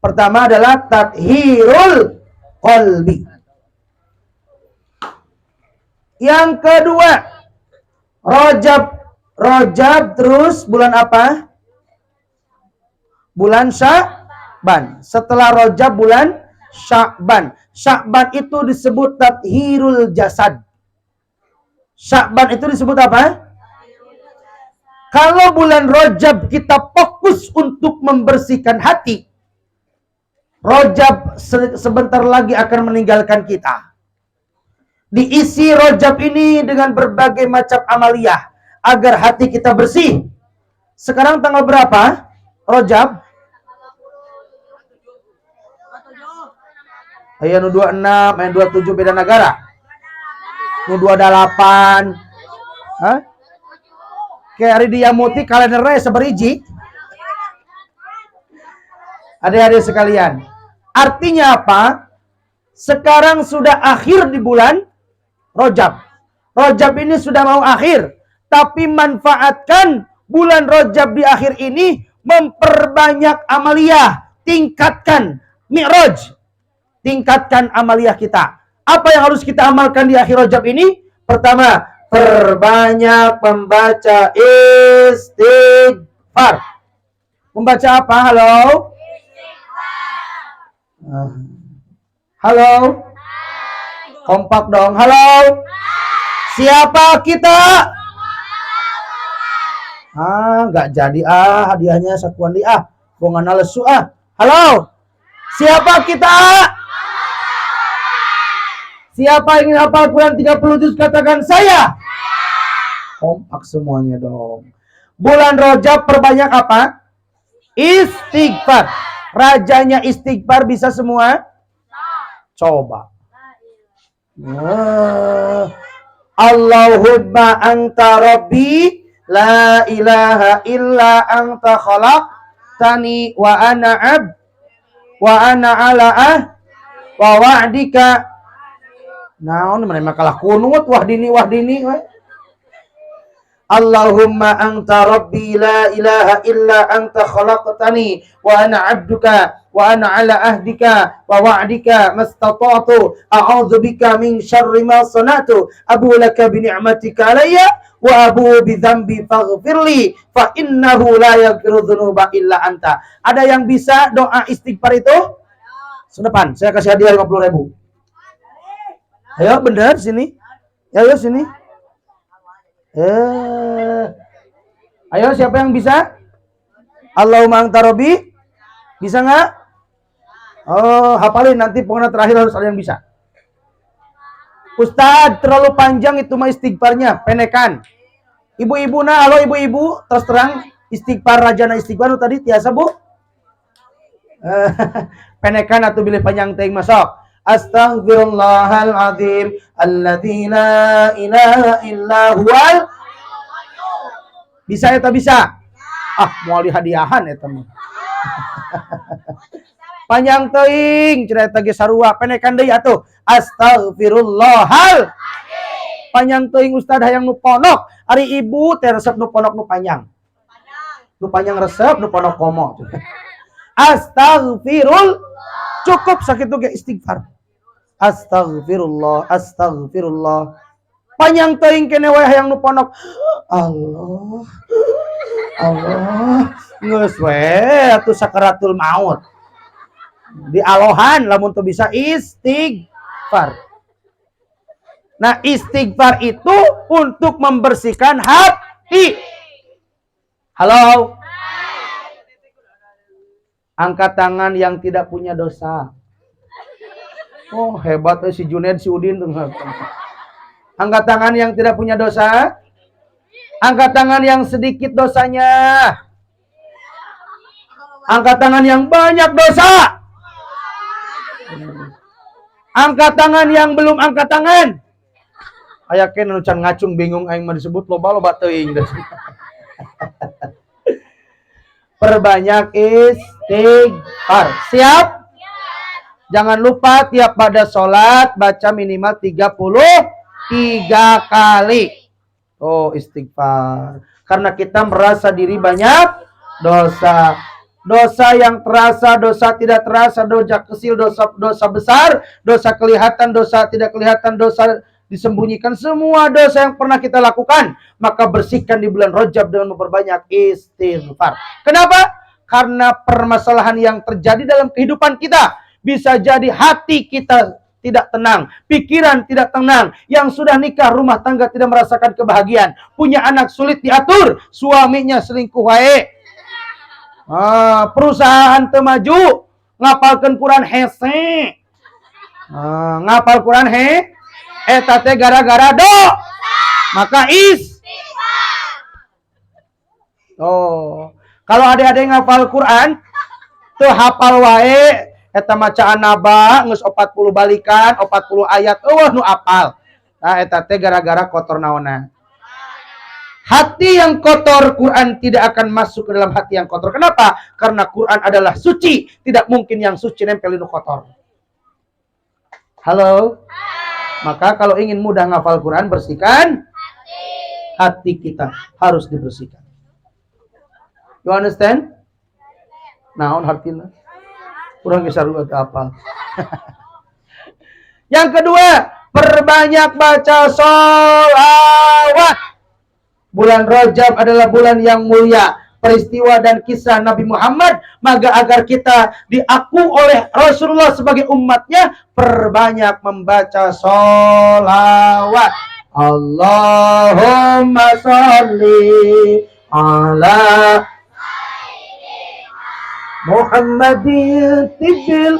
Pertama adalah tathhirul qalbi. Yang kedua, Rajab terus bulan apa? Bulan Sya'ban. Setelah Rajab bulan Sya'ban. Sya'ban itu disebut tathhirul jasad. Sya'ban itu disebut apa? Kalau bulan Rajab kita fokus untuk membersihkan hati, Rajab sebentar lagi akan meninggalkan kita. Diisi Rajab ini dengan berbagai macam amaliyah agar hati kita bersih. Sekarang tanggal berapa? Rajab? Ayo 26, ayo 27 beda negara. Nu 28. Hah? Kayak hari dia muti kalendernya seberiji. Adik-adik sekalian. Artinya apa? Sekarang sudah akhir di bulan Rajab. Rajab ini sudah mau akhir. Tapi manfaatkan bulan Rajab di akhir ini memperbanyak amaliyah. Tingkatkan mi'raj. Tingkatkan amaliyah kita. Apa yang harus kita amalkan di akhir Rajab ini? Pertama, perbanyak membaca istighfar. Membaca apa? Halo? Halo? Kompak dong. Halo? Siapa kita? Nggak jadi hadiahnya satuan di Bongan lesu Halo? Siapa kita? Siapa ingin hafal Quran 30 juz katakan saya. Kompak semuanya dong. Bulan Rajab perbanyak apa? Istighfar. Rajanya istighfar bisa semua? Coba. Allahumma anta rabbi la ilaha illa anta khalaqtani wa ana ala wa wa'dika. Naon mana kalah kunut wahdini. Allahumma anta rabbi la ilaha illa anta khalaqtani wa ana 'abduka wa ana ala ahdika wa wa'dika mastata'tu a'udzu bika min syarri ma sana'tu abu laka bi ni'matika alayya wa abu bi dzambi faghfirli fa innahu la yaghfiru dzunuba illa anta. Ada yang bisa doa istighfar itu? Sedepan, saya kasih hadiah 50.000. Ayo benar sini. Ayo sini. Ayo siapa yang bisa? Allahumma anta rabbi. Bisa nggak? Oh, hafalin nanti pokoknya terakhir harus ada yang bisa. Ustadz, terlalu panjang itu mah istighfarnya, penekan. Ibu-ibu nah, halo ibu-ibu, terus terang istighfar rajana istighfar tadi tiasa bu? Penekan atau pilih panjang ting masuk. Astaghfirullahaladzim alladzi la ilaha illa huwal. Bisa ya tak bisa? Ah, mau dihadiahan ya teman. Panjang teuing cerita ge sarua penekan deui atuh. Astaghfirullahal. Panjang teuing ustad hayang nu ponok. Ari ibu teh resep nu ponok nu panjang. Nu panjang resep nu ponok komo. Astaghfirul. Cukup sakitu ge istighfar. Astaghfirullah, astaghfirullah. Panjang teuing keneh wae hayang nu ponok. Allah. Allah. Geus we atuh sakaratul maut. Di alohan lamun tuh bisa istighfar. Nah, istighfar itu untuk membersihkan hati. Halo. Angkat tangan yang tidak punya dosa. Oh, hebat si Junaid si Udin tuh. Angkat tangan yang tidak punya dosa. Angkat tangan yang sedikit dosanya. Angkat tangan yang banyak dosa. Angkat tangan yang belum angkat tangan. Ayakeun anu can ngacung bingung aing mah disebut loba-loba teuing. Perbanyak istighfar. Siap? Jangan lupa tiap pada sholat baca minimal 33 kali. Oh, istighfar. Karena kita merasa diri banyak dosa. Dosa yang terasa, dosa tidak terasa, dosa kecil, dosa besar, dosa kelihatan, dosa tidak kelihatan, dosa disembunyikan, semua dosa yang pernah kita lakukan, maka bersihkan di bulan Rajab dengan memperbanyak istighfar. Kenapa? Karena permasalahan yang terjadi dalam kehidupan kita, bisa jadi hati kita tidak tenang, pikiran tidak tenang, yang sudah nikah rumah tangga tidak merasakan kebahagiaan, punya anak sulit diatur, suaminya selingkuh wae, perusahaan teu maju, ngapalkeun Quran hese, ngapal Quran eta teh gara-gara maka oh, kalau adik-adik ngapal Quran tuh hafal wae eta maca anaba geus 40 balikan 40 ayat nu apal. Nah eta teh gara-gara kotor naonna. Hati yang kotor Quran tidak akan masuk ke dalam hati yang kotor. Kenapa? Karena Quran adalah suci, tidak mungkin yang suci nempel nu kotor. Halo? Maka kalau ingin mudah ngafal Quran, bersihkan hati kita. Harus dibersihkan. You understand? Naon hartina? Kurang kisah dulu apa? Yang kedua, perbanyak baca sholawat. Bulan Rajab adalah bulan yang mulia. Peristiwa dan kisah Nabi Muhammad, maka agar kita diaku oleh Rasulullah sebagai umatnya, perbanyak membaca sholawat. Allahumma sholli ala Muhammadin tibil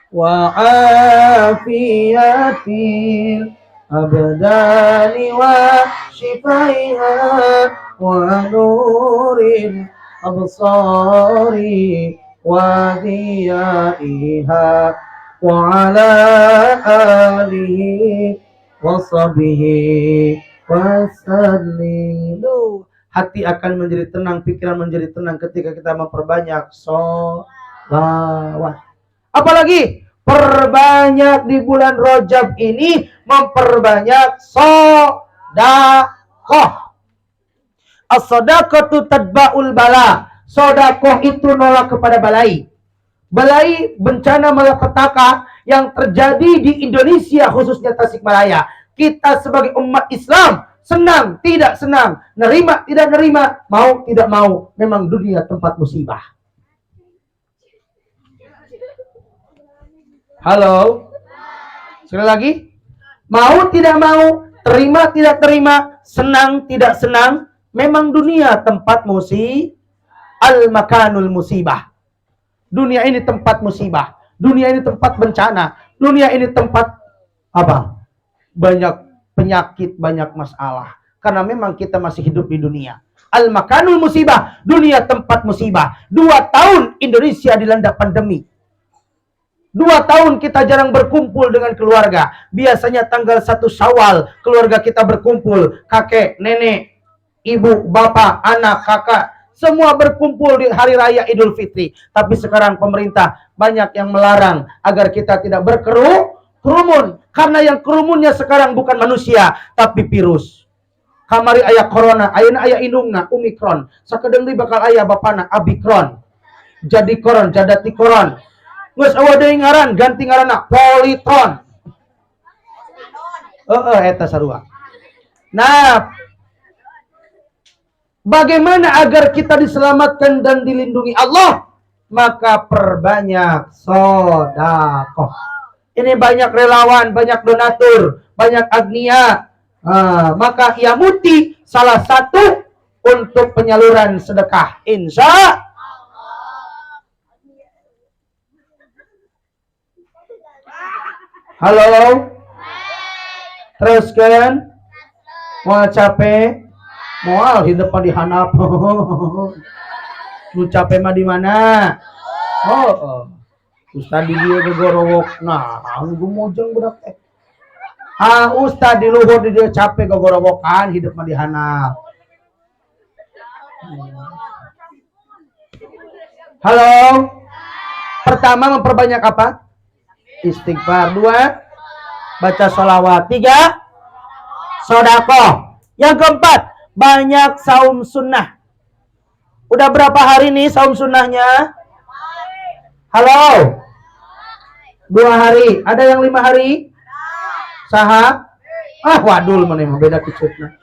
wa afiyatil abdani wa shifaiha wa nurin absari wa diyaiha wa ala alihi wa sahbihi wa sallim. Hati akan menjadi tenang, pikiran menjadi tenang ketika kita memperbanyak sholawat. Apalagi perbanyak di bulan Rajab ini memperbanyak sedekah. As-sadaqatu tadba'ul bala. Sedekah itu nolak kepada balai. Balai bencana malapetaka yang terjadi di Indonesia, khususnya Tasikmalaya. Kita sebagai umat Islam senang tidak senang, nerima tidak nerima, mau tidak mau, memang dunia tempat musibah. Halo? Sekali lagi. Mau tidak mau, terima tidak terima, senang tidak senang, memang dunia tempat al-makanul musibah. Dunia ini tempat musibah. Dunia ini tempat bencana. Dunia ini tempat apa? Banyak penyakit, banyak masalah. Karena memang kita masih hidup di dunia. Al-makanul musibah. Dunia tempat musibah. 2 tahun Indonesia dilanda pandemi. 2 tahun kita jarang berkumpul dengan keluarga. Biasanya tanggal 1 Syawal keluarga kita berkumpul. Kakek, nenek, ibu, bapak, anak, kakak. Semua berkumpul di hari raya Idul Fitri. Tapi sekarang pemerintah banyak yang melarang agar kita tidak berkerumun. Karena yang kerumunnya sekarang bukan manusia, tapi virus. Kamari ayah corona, ayana ayah indungna, Omikron. Sakedengli bakal ayah bapana, Abikron. Jadi koron, jadati koron. Nges awadai ngaran, ganti ngaranna, Politron. Eta sarua. Nah, bagaimana agar kita diselamatkan dan dilindungi Allah? Maka perbanyak sedekah. Ini banyak relawan, banyak donatur, banyak agnia. Maka Yamuti salah satu untuk penyaluran sedekah. Insya Halo? Teruskan. Mau capek? Moal di depan dihanap. Lu capek mah di mana? Ustaz di dia gegorowok. Nah, gue mojang budak teh. Ustaz di luhur di dia capek gegorowokan, hidup mah dihanap. Halo? Pertama memperbanyak apa? Istighfar. 2, baca sholawat. 3, sedekah. Yang keempat, banyak saum sunnah. Udah berapa hari nih saum sunnahnya? Halo? 2 hari. Ada yang 5 hari? Saha? Wadul mana beda kicutnya.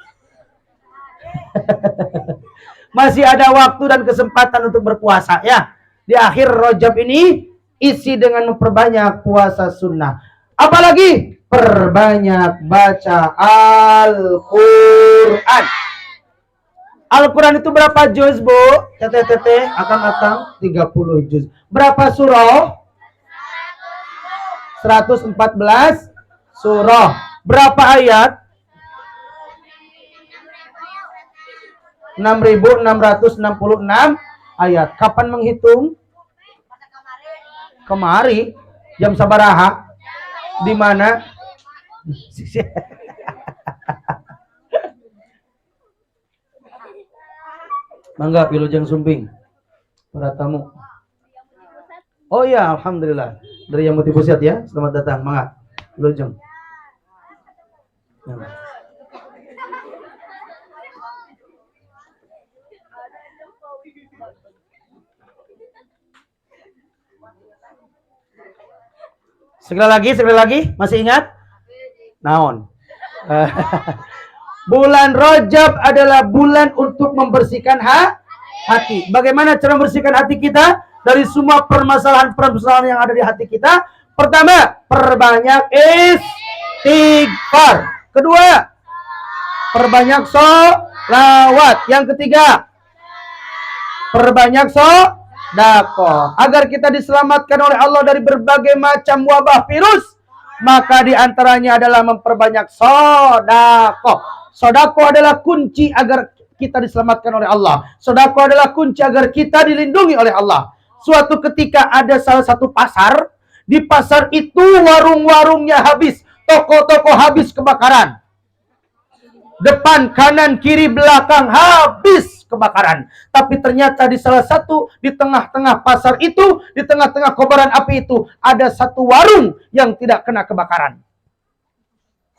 Masih ada waktu dan kesempatan untuk berpuasa ya. Di akhir Rajab ini isi dengan memperbanyak puasa sunnah. Apalagi perbanyak baca Al-Quran. Al-Quran itu berapa juz, Bu? Teteh, akang-akang 30 juz. Berapa surah? 114 surah. Berapa ayat? 6.666 ayat. Kapan menghitung? Kemari. Jam sabaraha? Di mana? Mangga Wilujeng Sumping. Para tamu. Oh iya, alhamdulillah. Dari yang Muti Pusat ya. Selamat datang. Mangga Wilujeng. Sekali lagi, masih ingat? Naon? Bulan Rajab adalah bulan untuk membersihkan hati. Bagaimana cara membersihkan hati kita dari semua permasalahan yang ada di hati kita? Pertama, perbanyak istighfar. Kedua, perbanyak sholawat. Yang ketiga, perbanyak sedekah. Agar kita diselamatkan oleh Allah dari berbagai macam wabah virus, maka diantaranya adalah memperbanyak sedekah. Sedekah adalah kunci agar kita diselamatkan oleh Allah. Sedekah adalah kunci agar kita dilindungi oleh Allah. Suatu ketika ada salah satu pasar, di pasar itu warung-warungnya habis, toko-toko habis kebakaran. Depan, kanan, kiri, belakang habis kebakaran. Tapi ternyata di salah satu, di tengah-tengah pasar itu, di tengah-tengah kobaran api itu, ada satu warung yang tidak kena kebakaran.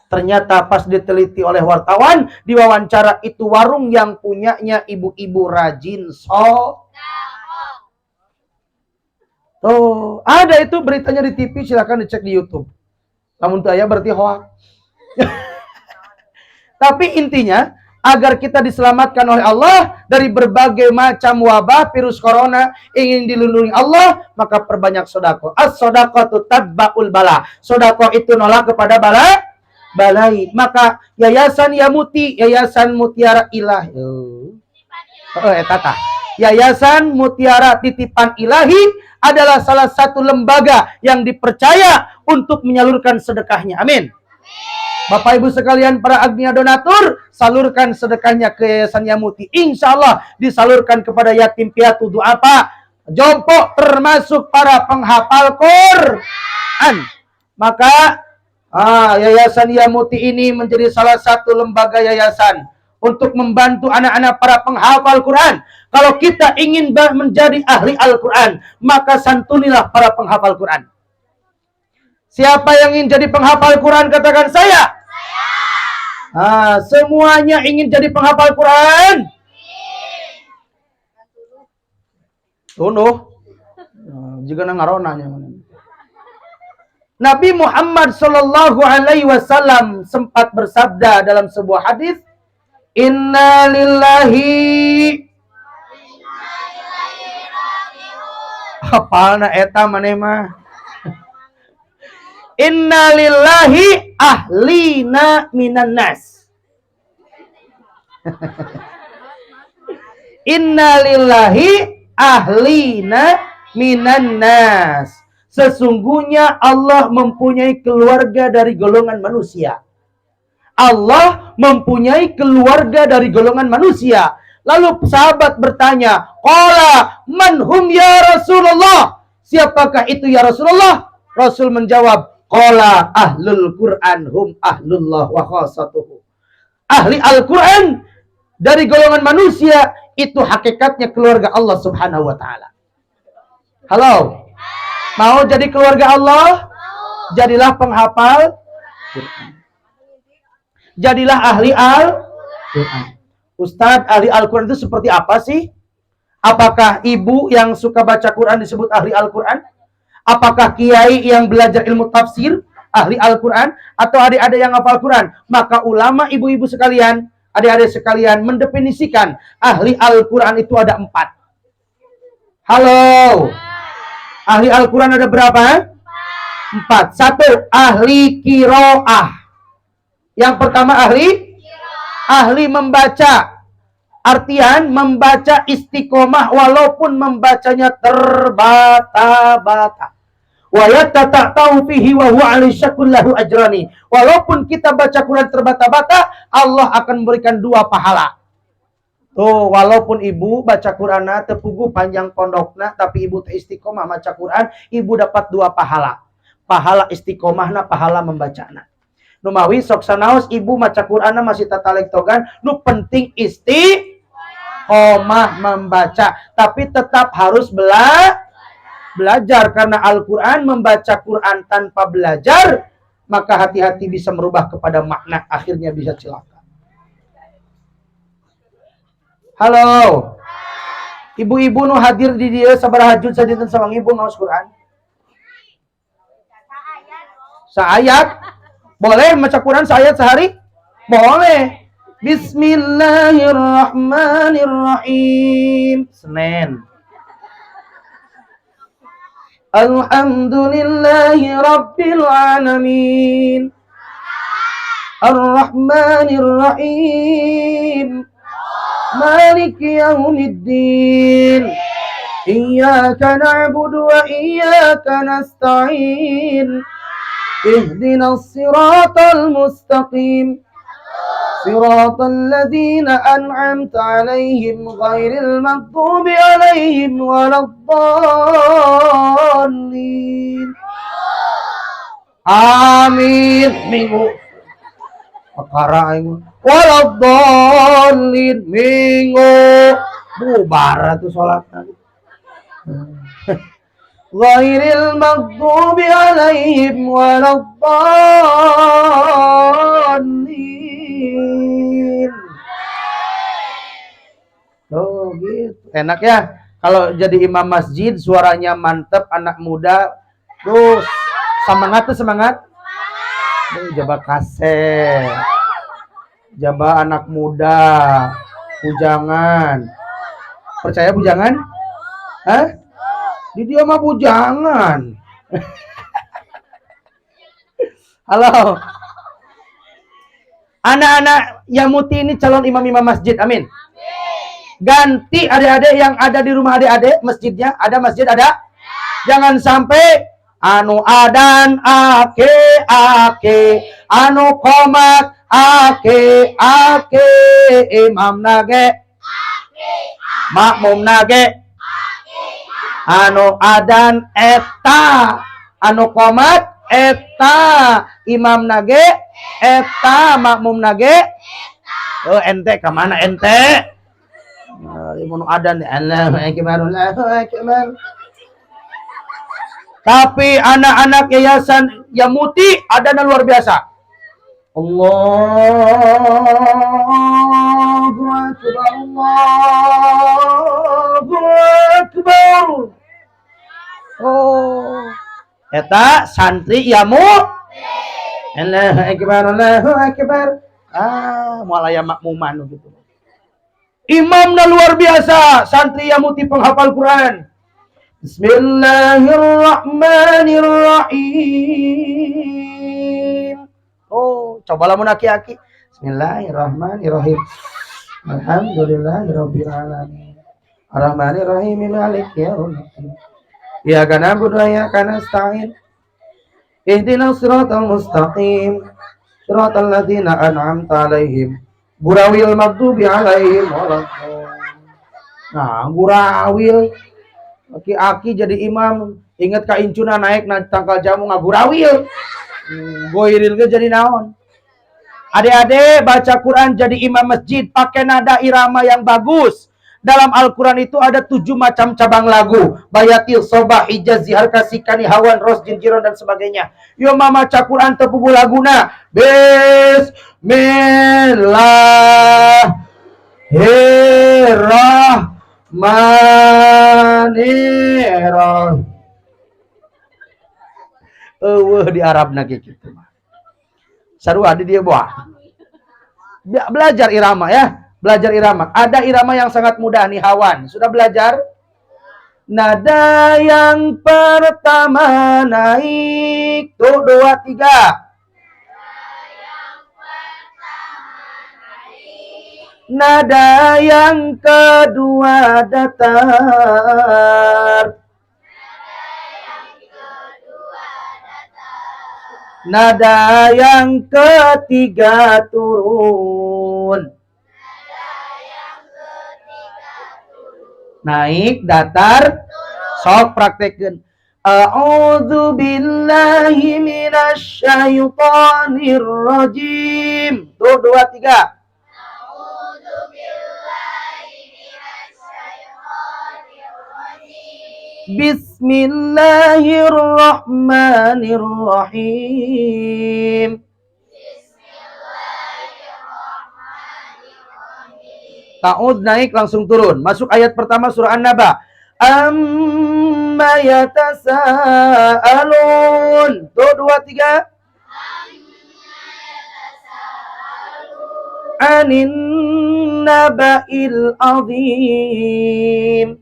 Ternyata pas diteliti oleh wartawan, diwawancara itu warung yang punyanya ibu-ibu rajin Tuh, ada itu beritanya di TV, silakan dicek di YouTube. Namun itu ya berarti hoax. Tapi intinya agar kita diselamatkan oleh Allah dari berbagai macam wabah virus corona, ingin dilindungi Allah, maka perbanyak sedekah. As-shadaqatu tatba'ul bala. Sedekah itu nolak kepada balai. Maka Yayasan Yamuti, Yayasan Mutiara Ilahi. Yayasan Mutiara Titipan Ilahi adalah salah satu lembaga yang dipercaya untuk menyalurkan sedekahnya. Amin. Bapak Ibu sekalian, para agnia donatur, salurkan sedekahnya ke Yayasan Yamuti. Insya Allah disalurkan kepada yatim piatu, duafa, jompo, termasuk para penghafal Quran. Maka Yayasan Yamuti ini menjadi salah satu lembaga yayasan untuk membantu anak-anak para penghafal Quran. Kalau kita ingin menjadi ahli Al-Quran, maka santunilah para penghafal Quran. Siapa yang ingin jadi penghafal Quran, katakan saya. Semuanya ingin jadi penghafal Quran. Tunuh. Jika ngaronanya. Nabi Muhammad Shallallahu Alaihi Wasallam sempat bersabda dalam sebuah hadis, Inna lillahi. Apalna eta maneh mah. Inna lillahi ahlina minan nas. Inna lillahi ahlina minan nas. Sesungguhnya Allah mempunyai keluarga dari golongan manusia. Allah mempunyai keluarga dari golongan manusia. Lalu sahabat bertanya, qala man hum ya Rasulullah? Siapakah itu ya Rasulullah? Rasul menjawab, qala ahlul Quran hum ahlullah wa khassatuhu. Ahli Al-Quran dari golongan manusia itu hakikatnya keluarga Allah Subhanahu wa taala. Halo. Mau jadi keluarga Allah? Jadilah penghafal Quran. Jadilah ahli Al-Quran. Ustadz, ahli Al-Quran itu seperti apa sih? Apakah ibu yang suka baca Quran disebut ahli Al-Quran? Apakah kiai yang belajar ilmu tafsir ahli Al-Quran? Atau adik-adik yang hafal Quran? Maka ulama, ibu-ibu sekalian, adik-adik sekalian mendefinisikan ahli Al-Quran itu ada 4. Halo. Ahli Al-Quran ada berapa? 4. 1. Ahli qiraah. Yang pertama ahli membaca. Artian membaca istiqomah walaupun membacanya terbata-bata. Wa yatata'u fihi wa huwa 'ala syakul lahu ajrani. Walaupun kita baca Quran terbata-bata, Allah akan memberikan 2 pahala. Tuh, walaupun ibu baca Quran tepugu panjang pondokna, tapi ibu teh istiqomah baca Quran, ibu dapat 2 pahala. Pahala istiqomahna, pahala membacana. Numawi sok sanaos ibu maca Qur'ana masih tatalek togan, nu penting istiqomah membaca, tapi tetap harus belajar karena Al-Qur'an, membaca Qur'an tanpa belajar maka hati-hati bisa merubah kepada makna, akhirnya bisa celaka. Halo. Ibu-ibu nu hadir di dia sabaraha hajud sadinten sawang ibu ngaos Qur'an. Saayat. Boleh baca Quran seayat sehari? Boleh. Bismillahirrahmanirrahim. Senin. Alhamdulillahi rabbil alamin. Ar-Rahmanir-Rahim. Maliki yaumiddin. Iyyaka na'budu wa iyyaka nasta'in. Ihdinas siratal mustaqim. Siratal ladzina an'amta 'alaihim ghairil maghdubi 'alaihim waladdallin. Amin. Minggu perkara aing waladdallin minggu bubar atuh salatna. Ghairil maghdubi 'alaihim waladdallin. Oh gitu. Enak ya kalau jadi imam masjid, suaranya mantep, anak muda. Terus semangat tuh semangat. Jaba kaset. Jabah anak muda. Bujangan. Percaya bujangan? Hah? Di dia mah bujangan. Halo. Anak-anak Yamuti ini calon imam-imam masjid. Amin. Ganti adik-adik yang ada di rumah adik-adik masjidnya. Ada masjid ada. Jangan sampai anu adan ake anu komat ake imam nage makmum nage anu adan eta anu komat eta imam nage eta makmum nage oh ente kemana ente anu adan Allahu akbar Allahu akbar. Tapi anak-anak yayasan Yamuti ada yang luar biasa. Allahu akbar Allahu akbar. Oh, eta santri Yamuti. Allahu akbar Allahu akbar. Mulai makmuman gitu. Imamnya luar biasa, santri Yamuti penghafal Quran. Bismillahirrahmanirrahim. Oh, cobalah mun aki-aki. Bismillahirrahmanirrahim. Alhamdulillahirabbil alamin. Arrahmanirrahim maliki yaumiddin. Iyyaka na'budu wa iyyaka nasta'in. Ihdinas siratal mustaqim. Siratal ladzina an'amta 'alaihim. Gurawil maghdubi 'alaihim waladdallin. Nah, gurawil aki-aki jadi imam, inget ka incuna naik na tangkal jamu ngagurawil. Goiril ge jadi naon? Adik-adik baca Quran jadi imam masjid pakai nada irama yang bagus. Dalam Al-Quran itu ada 7 macam cabang lagu. Bayatil, Sobah, Hijaz, Zihar, Kasikani, Hawan, Ros, Jinjiron, dan sebagainya. Yo mama maca Quran tepugu laguna. Bismillahirrahmanirrahim. Di Arab nage gitu mah. Sarua di dia buah. Belajar irama ya. Belajar irama. Ada irama yang sangat mudah nih Hawan. Sudah belajar? Nada yang pertama naik. Tuh 2, 3. Nada yang kedua datar. Nada yang ketiga turun. Naik, datar, sok praktekeun. A'udzu billahi minasy syaithanir rajim. Tuh 2, 3. A'udzu billahi minasy syaithanir rajim. Bismillahirrahmanirrahim. Ta'ud naik langsung turun. Masuk ayat pertama surah An-Naba. Amma yatasaalun. Tuh 2, 3. Anin naba'il azim.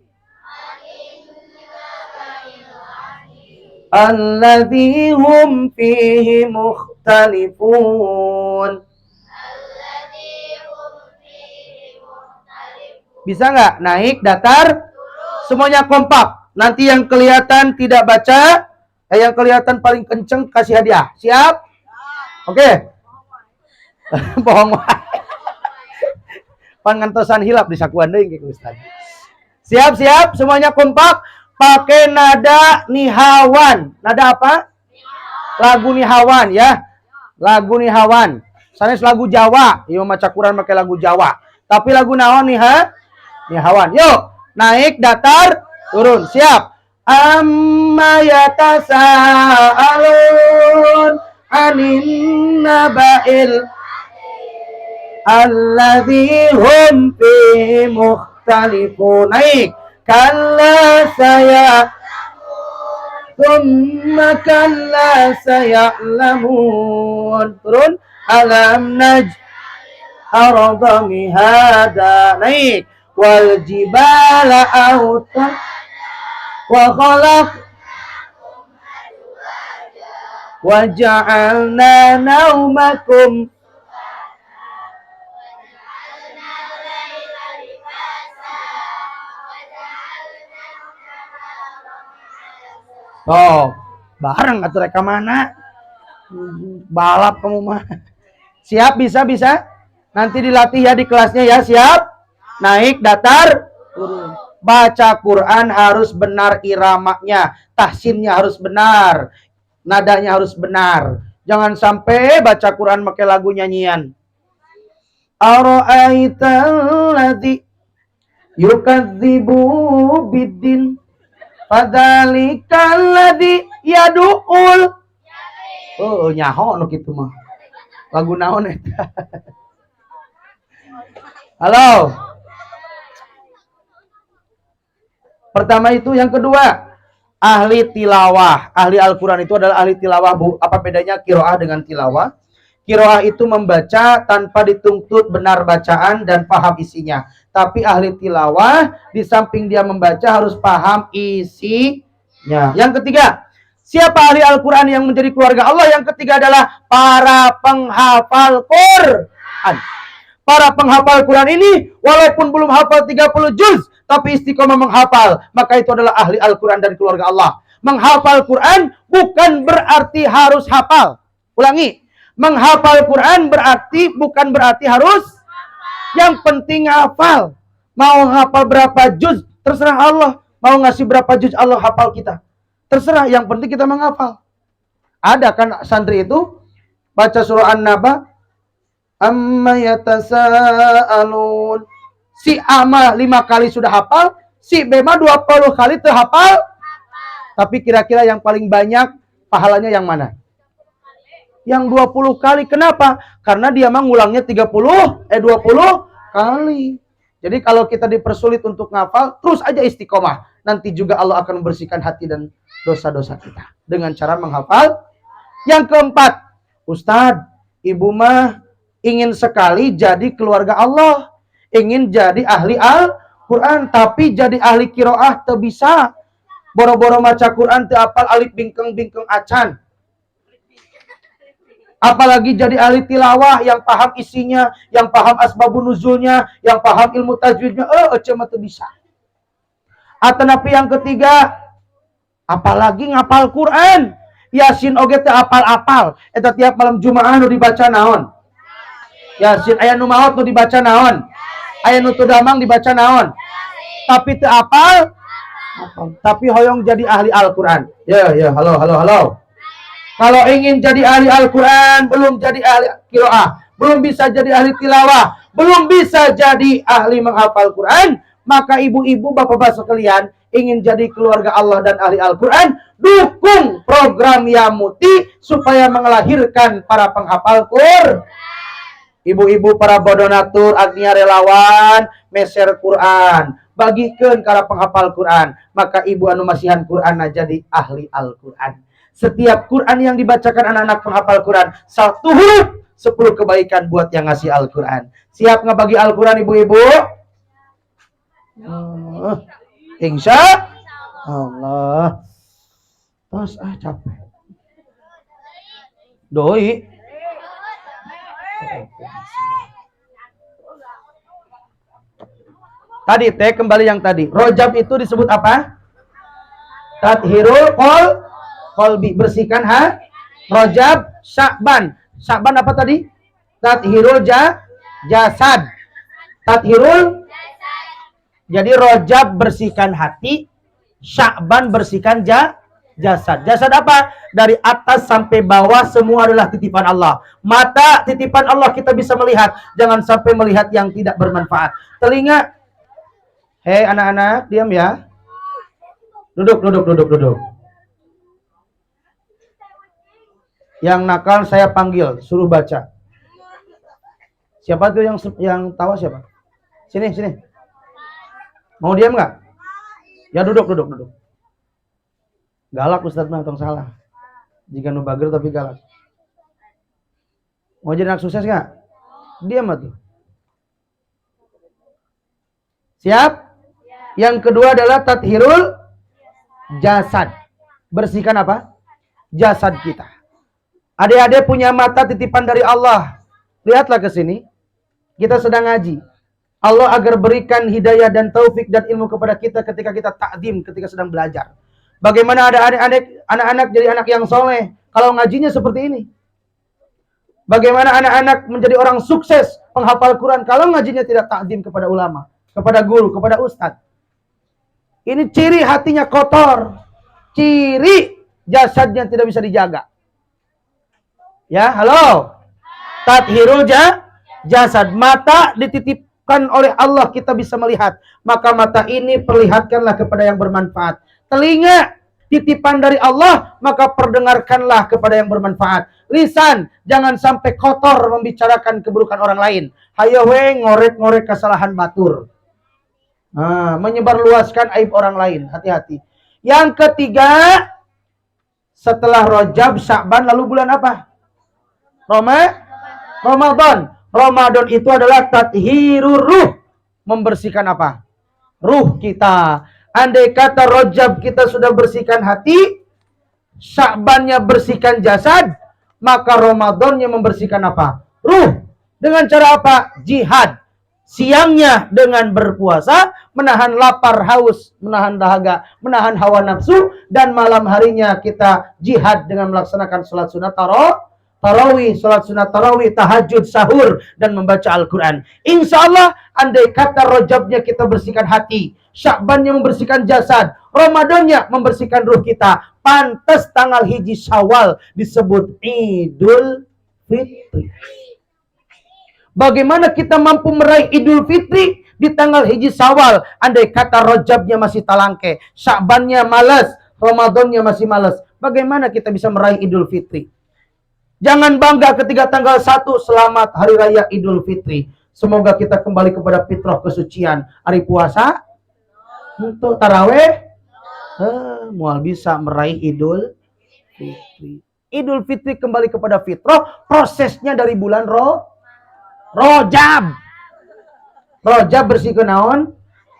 Alladzi hum fihi mukhtalifun. Bisa nggak? Naik, datar, semuanya kompak. Nanti yang kelihatan tidak baca, yang kelihatan paling kenceng kasih hadiah. Siap? Oke. Bohong. Pangantosan hilap di sakuan deui ke Ustaz. Siap, semuanya kompak. Pakai nada nihawan. Nada apa? Lagu nihawan ya. Lagu nihawan. Sanes lagu Jawa. Yo maca Quran pakai lagu Jawa. Tapi lagu naon nih ha? Nihawan. Yuk, naik, datar, turun. Siap. Amma yatasaalun anin naba'il alladzi hum fi mukhtalifun. Naik. Kalla saya thumma kalla saya'lamun. Turun. arda mihada. Naik. Wal jibala auta wa khalaq wa ja'alna naumakum. Oh, bareng atuh reka mana? Balap kamu mah. Siap, bisa. Nanti dilatih ya di kelasnya ya, siap? Naik, datar, turun. Baca Quran harus benar iramanya, tahsinnya harus benar, nadanya harus benar. Jangan sampai baca Quran pakai lagu nyanyian. Ara'aital ladzi yukadzibu biddin fadzalikal ladzi yad'ul. Oh, nyaho nu kitu mah. Lagu naon eta? Halo. Pertama itu, yang kedua, ahli tilawah. Ahli Al-Qur'an itu adalah ahli tilawah, Bu. Apa bedanya qiraah dengan tilawah? Qiraah itu membaca tanpa dituntut benar bacaan dan paham isinya. Tapi ahli tilawah di samping dia membaca harus paham isinya. Yang ketiga, siapa ahli Al-Quran yang menjadi keluarga Allah? Yang ketiga adalah para penghafal Quran. Para penghafal Quran ini walaupun belum hafal 30 juz, tapi istiqomah menghafal, maka itu adalah ahli Al-Quran dan keluarga Allah. Menghafal Quran bukan berarti harus hafal. Ulangi. Menghafal Quran bukan berarti harus. Yang penting hafal. Mau hafal berapa juz, terserah Allah. Mau ngasih berapa juz, Allah hafal kita. Terserah, yang penting kita menghafal. Ada kan santri itu baca surah An-Naba, amma yatasaalun. Si A mah 5 kali sudah hafal, si B mah 20 kali terhafal. Tapi kira-kira yang paling banyak pahalanya yang mana? Yang 20 kali. Kenapa? Karena dia mah ngulangnya 20 kali. Jadi kalau kita dipersulit untuk ngafal, terus aja istiqomah. Nanti juga Allah akan membersihkan hati dan dosa-dosa kita dengan cara menghafal. Yang keempat, Ustadz, ibu mah ingin sekali jadi keluarga Allah, ingin jadi ahli Al-Quran, tapi jadi ahli qiraah teu bisa. Boro-boro maca Quran teu apal alif bingkeng acan. Apalagi jadi ahli tilawah yang paham isinya, yang paham asbabun nuzulnya, yang paham ilmu tajwidnya, mah teu bisa. Atanapi yang ketiga, apalagi ngapal Quran. Yasin oge teh apal-apal. Eta tiap malam Jumaah nu dibaca naon? Yasin. Aya nu maot nu dibaca naon? Aya nu teu damang dibaca naon? Tapi teu apal. Tapi hoyong jadi ahli Al-Qur'an. Ya, halo. Kalau ingin jadi ahli Al-Qur'an, belum jadi ahli qiraah, belum bisa jadi ahli tilawah, belum bisa jadi ahli menghafal Quran, maka ibu-ibu, bapak-bapak sekalian, ingin jadi keluarga Allah dan ahli Al-Quran, dukung program Yamuti supaya melahirkan para penghafal Quran. Ibu-ibu para bodonatur, agnia relawan, meser Quran, bagikan para penghafal Quran, maka ibu anu masihan Quran jadi ahli Al-Quran. Setiap Quran yang dibacakan anak-anak penghafal Quran, 1 huruf 10 kebaikan buat yang ngasih Al-Quran. Siap ngebagi Al-Quran ibu-ibu? Insya Allah. Tos capek. Doi. Tadi kembali yang tadi. Rojab itu disebut apa? Tathirul qalbi, bersihkan Rojab. Sya'ban apa tadi? Tathirul jasad. Tathirul. Jadi Rojab bersihkan hati, Sya'ban bersihkan jasad. Jasad apa? Dari atas sampai bawah semua adalah titipan Allah. Mata titipan Allah, kita bisa melihat. Jangan sampai melihat yang tidak bermanfaat. Telinga, hei anak-anak, diam ya. Duduk. Yang nakal saya panggil, suruh baca. Siapa tuh yang tawa siapa? Sini. Mau diam nggak? Ya duduk. Galak Ustadz mah, tong salah. Jika nu bager tapi galak. Mau jadi anak sukses nggak? Diam tuh. Siap? Yang kedua adalah tathirul jasad. Bersihkan apa? Jasad kita. Adik-adik punya mata titipan dari Allah. Lihatlah ke sini. Kita sedang ngaji. Allah agar berikan hidayah dan taufik dan ilmu kepada kita ketika kita takdim, ketika sedang belajar. Bagaimana ada anak-anak jadi anak yang soleh kalau ngajinya seperti ini? Bagaimana anak-anak menjadi orang sukses penghafal Quran kalau ngajinya tidak takdim kepada ulama, kepada guru, kepada ustadz? Ini ciri hatinya kotor. Ciri jasadnya tidak bisa dijaga. Ya, halo. Tathirul jasad. Mata dititipkan oleh Allah kita bisa melihat. Maka mata ini perlihatkanlah kepada yang bermanfaat. Telinga titipan dari Allah, maka perdengarkanlah kepada yang bermanfaat. Lisan, jangan sampai kotor membicarakan keburukan orang lain. Hayo we ngorek-ngorek kesalahan batur. Menyebarluaskan aib orang lain. Hati-hati. Yang ketiga, setelah Rajab, Sya'ban, lalu bulan apa? Ramadan. Ramadan itu adalah tathirur ruh. Membersihkan apa? Ruh kita. Andai kata Rajab kita sudah bersihkan hati, Sya'bannya bersihkan jasad, maka Ramadannya membersihkan apa? Ruh. Dengan cara apa? Jihad. Siangnya dengan berpuasa, menahan lapar, haus, menahan dahaga, menahan hawa nafsu, dan malam harinya kita jihad dengan melaksanakan salat sunat tarawih, salat sunat tarawih, tahajud, sahur, dan membaca Al-Quran. Insya Allah, andai kata Rajabnya kita bersihkan hati, Sya'bannya membersihkan jasad, Ramadannya membersihkan ruh kita, pantas tanggal hiji Syawal disebut Idul Fitri. Bagaimana kita mampu meraih Idul Fitri di tanggal hiji Syawal? Andai kata Rajabnya masih talangke, Sya'bannya malas, Ramadannya masih malas. Bagaimana kita bisa meraih Idul Fitri? Jangan bangga ketika tanggal 1 selamat Hari Raya Idul Fitri. Semoga kita kembali kepada fitrah kesucian. Hari puasa, untuk taraweh, mual bisa meraih Idul Fitri. Idul Fitri kembali kepada fitrah. Prosesnya dari bulan Rajab. Rajab bersihkan naon?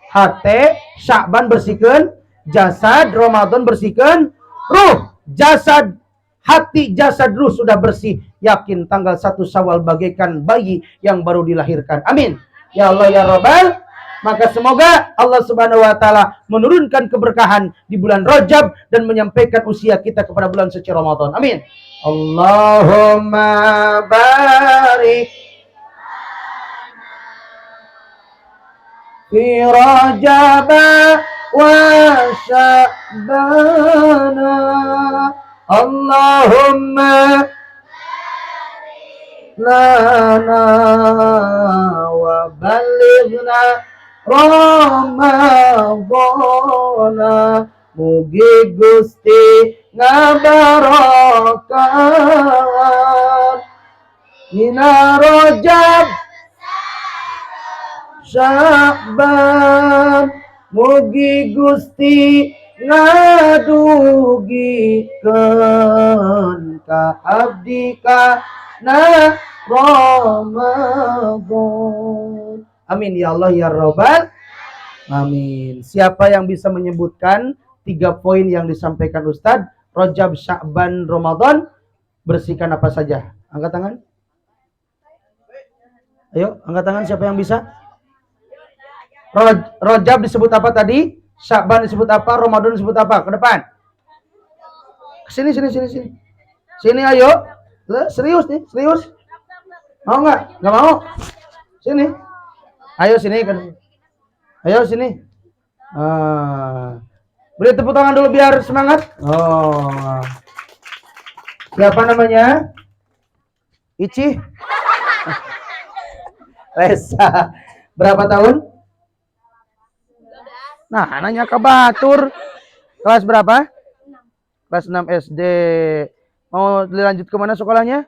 Hati. Sya'ban bersihkan jasad. Ramadan bersihkan ruh. Jasad, hati, jasad, ruh sudah bersih. Yakin tanggal 1 Syawal bagaikan bayi yang baru dilahirkan. Amin. Ya Allah ya Rabbal. Maka semoga Allah Subhanahu wa taala menurunkan keberkahan di bulan Rajab dan menyampaikan usia kita kepada bulan suci Ramadan. Amin. Allahumma barik fi Rajab wa Sya'ban. Allahumma lana wa balighna Ramadana. Mugi Gusti ngabarokan dina Rajab Sya'ban. Mugi Gusti ngadugikeun ka abdi kana Ramadan. Amin ya Allah ya Rabbal. Amin. Siapa yang bisa menyebutkan 3 poin yang disampaikan Ustadz? Rajab, Sya'ban, Ramadan, bersihkan apa saja? Angkat tangan. Ayo, angkat tangan siapa yang bisa? Rajab disebut apa tadi? Sya'ban disebut apa? Ramadan disebut apa? Ke depan. Sini. Sini ayo. Serius nih, serius. Mau nggak? Nggak mau? Sini. Ayo sini. Ayo sini. Beri tepuk tangan dulu biar semangat. Oh. Siapa namanya? Ici. Lesa. Berapa tahun? Nah, nanya ke Batur. Kelas berapa? Kelas 6 SD. Mau dilanjut ke mana sekolahnya?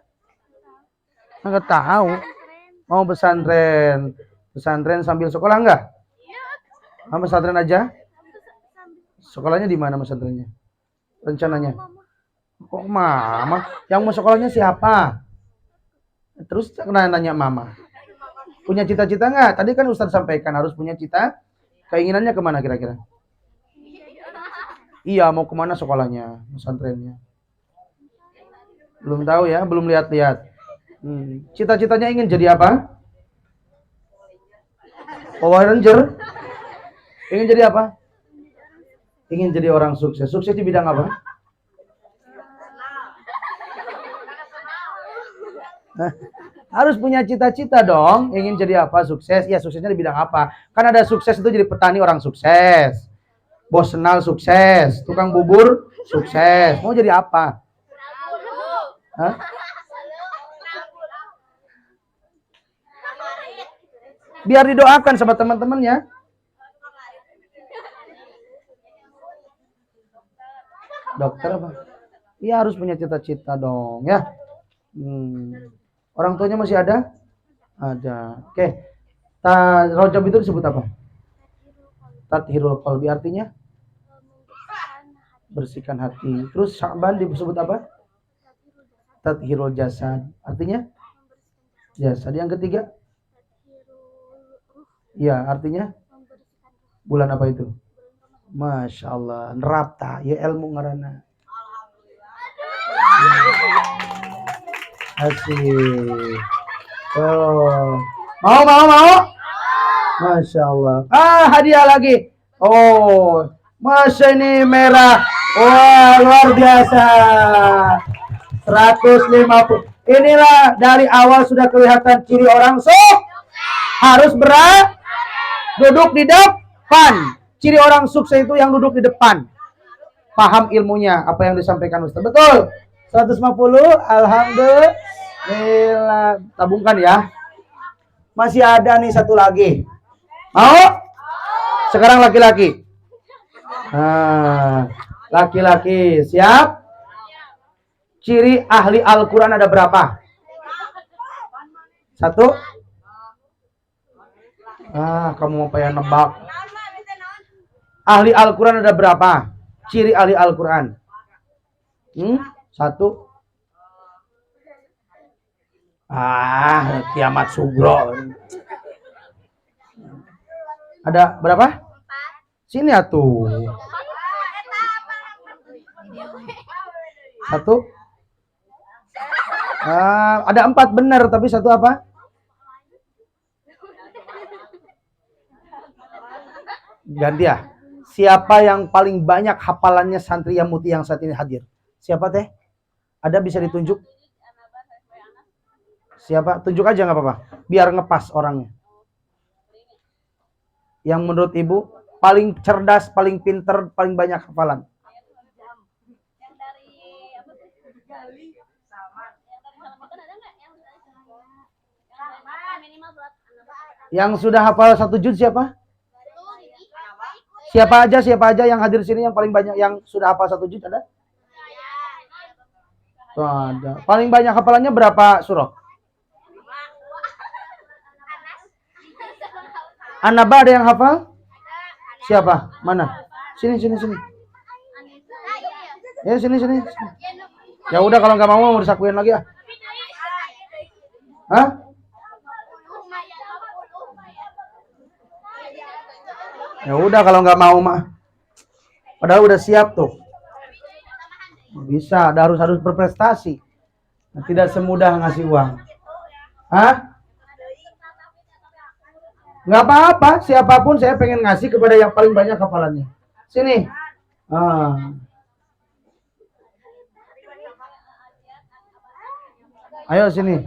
Enggak tahu. Mau pesantren. Pesantren sambil sekolah enggak? Pesantren aja? Sekolahnya di mana pesantrennya? Rencananya? Kok mama? Yang mau sekolahnya siapa? Terus nanya mama. Punya cita-cita enggak? Tadi kan Ustaz sampaikan harus punya cita-cita. Keinginannya kemana kira-kira? Iya, mau kemana sekolahnya, pesantrennya? Belum tahu ya, belum lihat-lihat. Cita-citanya ingin jadi apa? Power Ranger? Ingin jadi apa? Ingin jadi orang sukses. Sukses di bidang apa? Harus punya cita-cita dong. Ingin jadi apa? Sukses. Ya, suksesnya di bidang apa? Kan ada sukses itu jadi petani orang sukses. Bos senal sukses. Tukang bubur sukses. Mau jadi apa? Hah? Biar didoakan sama teman-temannya. Dokter apa? Iya, harus punya cita-cita dong ya. Orang tuanya masih ada? Ada. Oke. Rojab itu disebut apa? Tathirul qalbi, artinya bersihkan hati. Terus Sya'ban disebut apa? Tathirul jasad, artinya jasad. Yang ketiga? Ya, artinya bulan apa itu? Masya Allah, nerapta ya ilmu ngarana. Asik. Oh. Mau. Masya Allah. Hadiah lagi. Oh, Masya ini merah. Wah, luar biasa. 150. Inilah dari awal sudah kelihatan ciri orang harus duduk di depan. Ciri orang sukses itu yang duduk di depan. Paham ilmunya, apa yang disampaikan Ustaz. Betul. 150, alhamdulillah. Tabungkan ya. Masih ada nih satu lagi. Mau? Sekarang laki-laki. Laki-laki, siap? Ciri ahli Al-Quran ada berapa? 1. Kamu mau pengen nebak. Ahli Al-Quran ada berapa? Ciri ahli Al-Quran. 1. Kiamat sugro. Ada berapa? Sini atuh. 1. Ada 4 benar, tapi 1 apa? Ganti ya. Siapa yang paling banyak hafalannya santri yang muti yang saat ini hadir? Siapa teh? Ada bisa ditunjuk? Siapa? Tunjuk aja nggak apa-apa. Biar ngepas orangnya. Yang menurut ibu paling cerdas, paling pinter, paling banyak hafalan. Yang sudah hafal 1 juz siapa? Siapa aja yang hadir sini yang paling banyak yang sudah hafal 1 juz ada? Tuh, ada. Paling banyak hafalannya berapa surah? An-Naba ada yang hafal? Siapa? Mana? Sini. Ya, sini. Ya udah kalau nggak mau disakuin lagi ya. Hah? Ya udah kalau nggak mau mah. Padahal udah siap tuh. Bisa, harus berprestasi. Tidak semudah ngasih uang. Hah? Nggak apa-apa, siapapun saya pengen ngasih kepada yang paling banyak hafalannya. Sini. Ayo sini.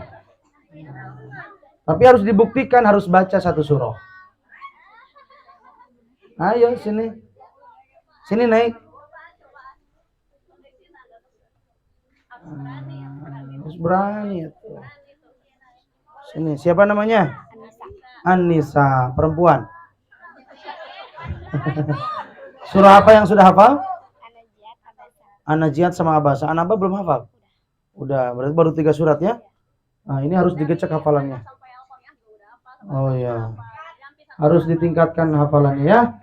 Tapi harus dibuktikan, harus baca 1 surah. Ayo sini. Sini naik. Harus berani itu. Sini, siapa namanya? Anissa, perempuan. Surah apa yang sudah hafal? An-Najiat sama Abasa. An-Naba belum hafal? Udah, berarti baru 3 surat ya? Nah, ini harus digecek hafalannya. Oh ya. Harus ditingkatkan hafalannya ya.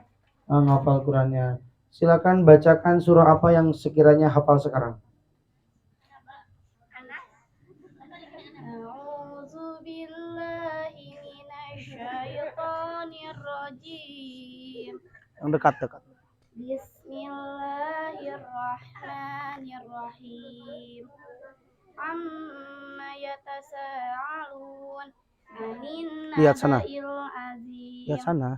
Hafal Qurannya. Silakan bacakan surah apa yang sekiranya hafal sekarang. A'udzubillahi minasyaitonirrajim. Yang dekat-dekat. Bismillahirrahmanirrahim. Amma yatasaalun anin Lihat sana. naba'il azim. Lihat sana.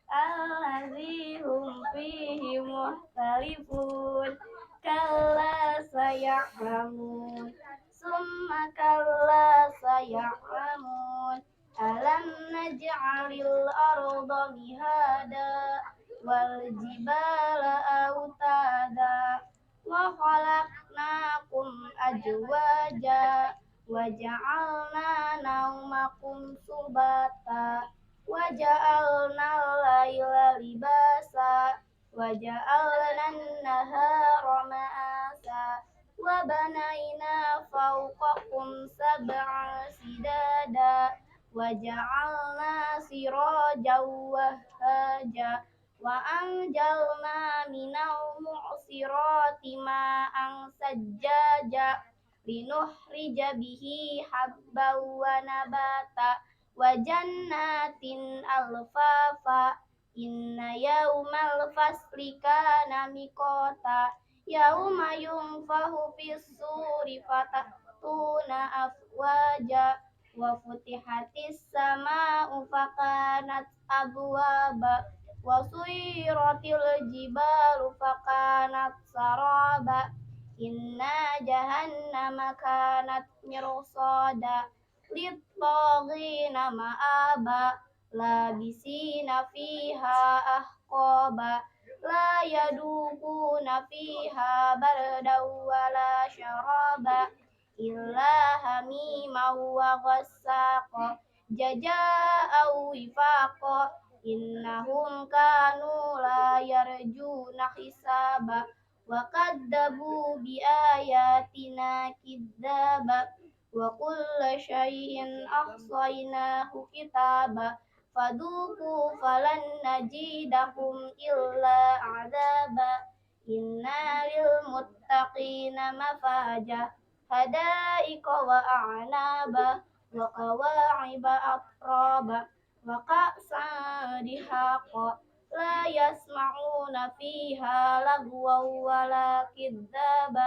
Allazi hum fihi mukhtalifun. Kalla saya'lamun. Summa kalla saya'lamun. Alam naj'alil arda mihada wal jibala autada wa khalaqnakum azwaja wa ja'alna naumakum subata wa ja'alna al-laila libasa wa ja'alna an-nahara ma'asa wa banayna fawqakum sab'an sidada wa ja'alna sirajan wahhaja wa anjalna minal mu'sirati ma'an sajjaja linukhrija bihi habban wa nabata wa jannatin alfafa inna yawmal fasli kana miqata yauma yunfahu fis suri fatatuna afwaja wa futihatis sama'u fakanat abwaba wa suyiratil jibalu fakanat saraba inna jahannama kanat mirsada lit-taghina ma'aba labisina fiha ahqaba la yadukuna fiha bardan wala syaraba illa hamima wa ghassaqa jaza'u wifaqa innahum kanu la yarjuna hisaba wa kadzabu bi ayatina kidzaba wa kulla syai'in ahsaynahu kitaba faduku falan najidakum illa azaba inna lil muttaqina mafaja hada'iqa wa a'naba wa qawa'iba atraba wa ka'san dihaqa la yasma'una fiha lagwan wala kidzaba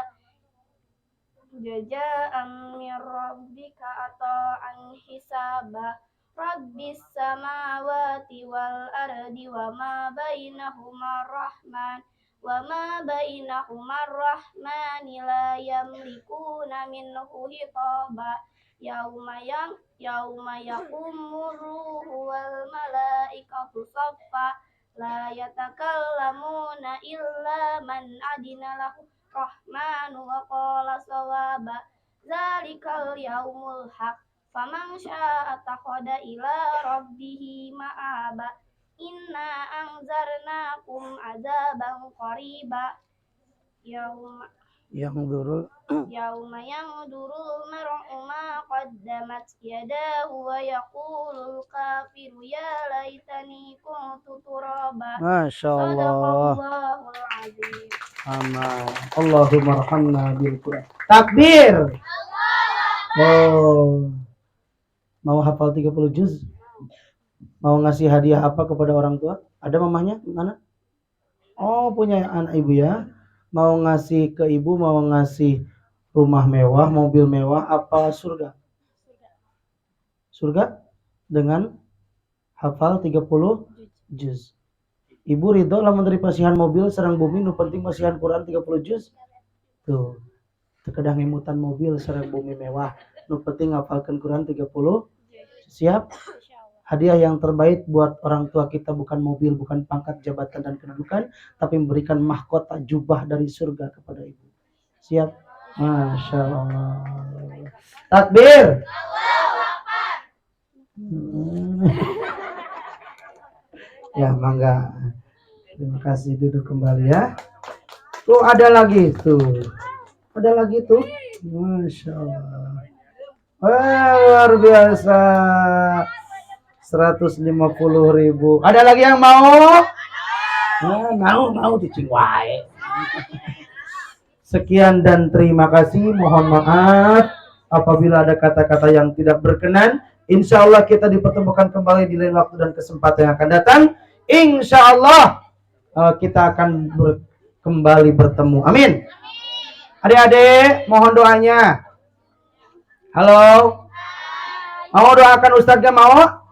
jaza'an min rabbika ata'an hisaba rabbis samawati wal ardi wa ma bainahuma rahman wa ma bainahuma rahmani la yamlikuna minhu hitaba yauma yaqumu ruhu wal malaikatu saffa la yatakallamuna illa man adina lahu rahmanu wa qala sawaba zalikal yaumul haq faman syaa'a takhada ila rabbihi ma'aba inna anzarnakum azaban qariba yauma yauma yanzurul mar'u ma qaddamat yadahu wa yaqulul kafiru ya laitani kuntu turaba. Masya Allah. Sadaqallahul azim. Amin. Allahumma arhamna bil Quran. Takbir. Oh. Mau hafal 30 juz? Mau ngasih hadiah apa kepada orang tua? Ada mamahnya? Mana? Oh, punya anak ibu ya. Mau ngasih ke ibu, mau ngasih rumah mewah, mobil mewah, apa surga? Surga dengan hafal 30 juz. Ibu ridho lah menteri pasihan mobil serang bumi, nu penting pasihan Quran 30 juz. Tuh. Terkadang emutan mobil serang bumi mewah, nu penting hafalkan Quran 30. Siap? Hadiah yang terbaik buat orang tua kita bukan mobil, bukan pangkat, jabatan, dan kedudukan, tapi memberikan mahkota jubah dari surga kepada ibu. Siap? Masya Allah. Takbir. Ya, mangga. Terima kasih, duduk kembali ya. Tuh ada lagi tuh. Ada lagi tuh. Masya Allah. Luar biasa. 150.000. Ada lagi yang mau? Mau cicing wae. Sekian dan terima kasih. Mohon maaf apabila ada kata-kata yang tidak berkenan. Insya Allah kita dipertemukan kembali di lain waktu dan kesempatan yang akan datang. Insya Allah. kita akan kembali bertemu. Amin. Adik-adik, mohon doanya. Halo. Mau doakan Ustadz gak mau?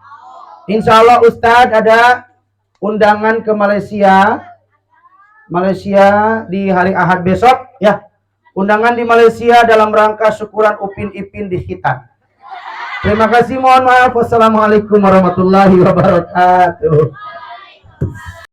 Insya Allah Ustadz ada undangan ke Malaysia di hari Ahad besok ya. Undangan di Malaysia dalam rangka syukuran Upin Ipin di Hitan. Terima kasih, mohon maaf. Wassalamualaikum warahmatullahi wabarakatuh.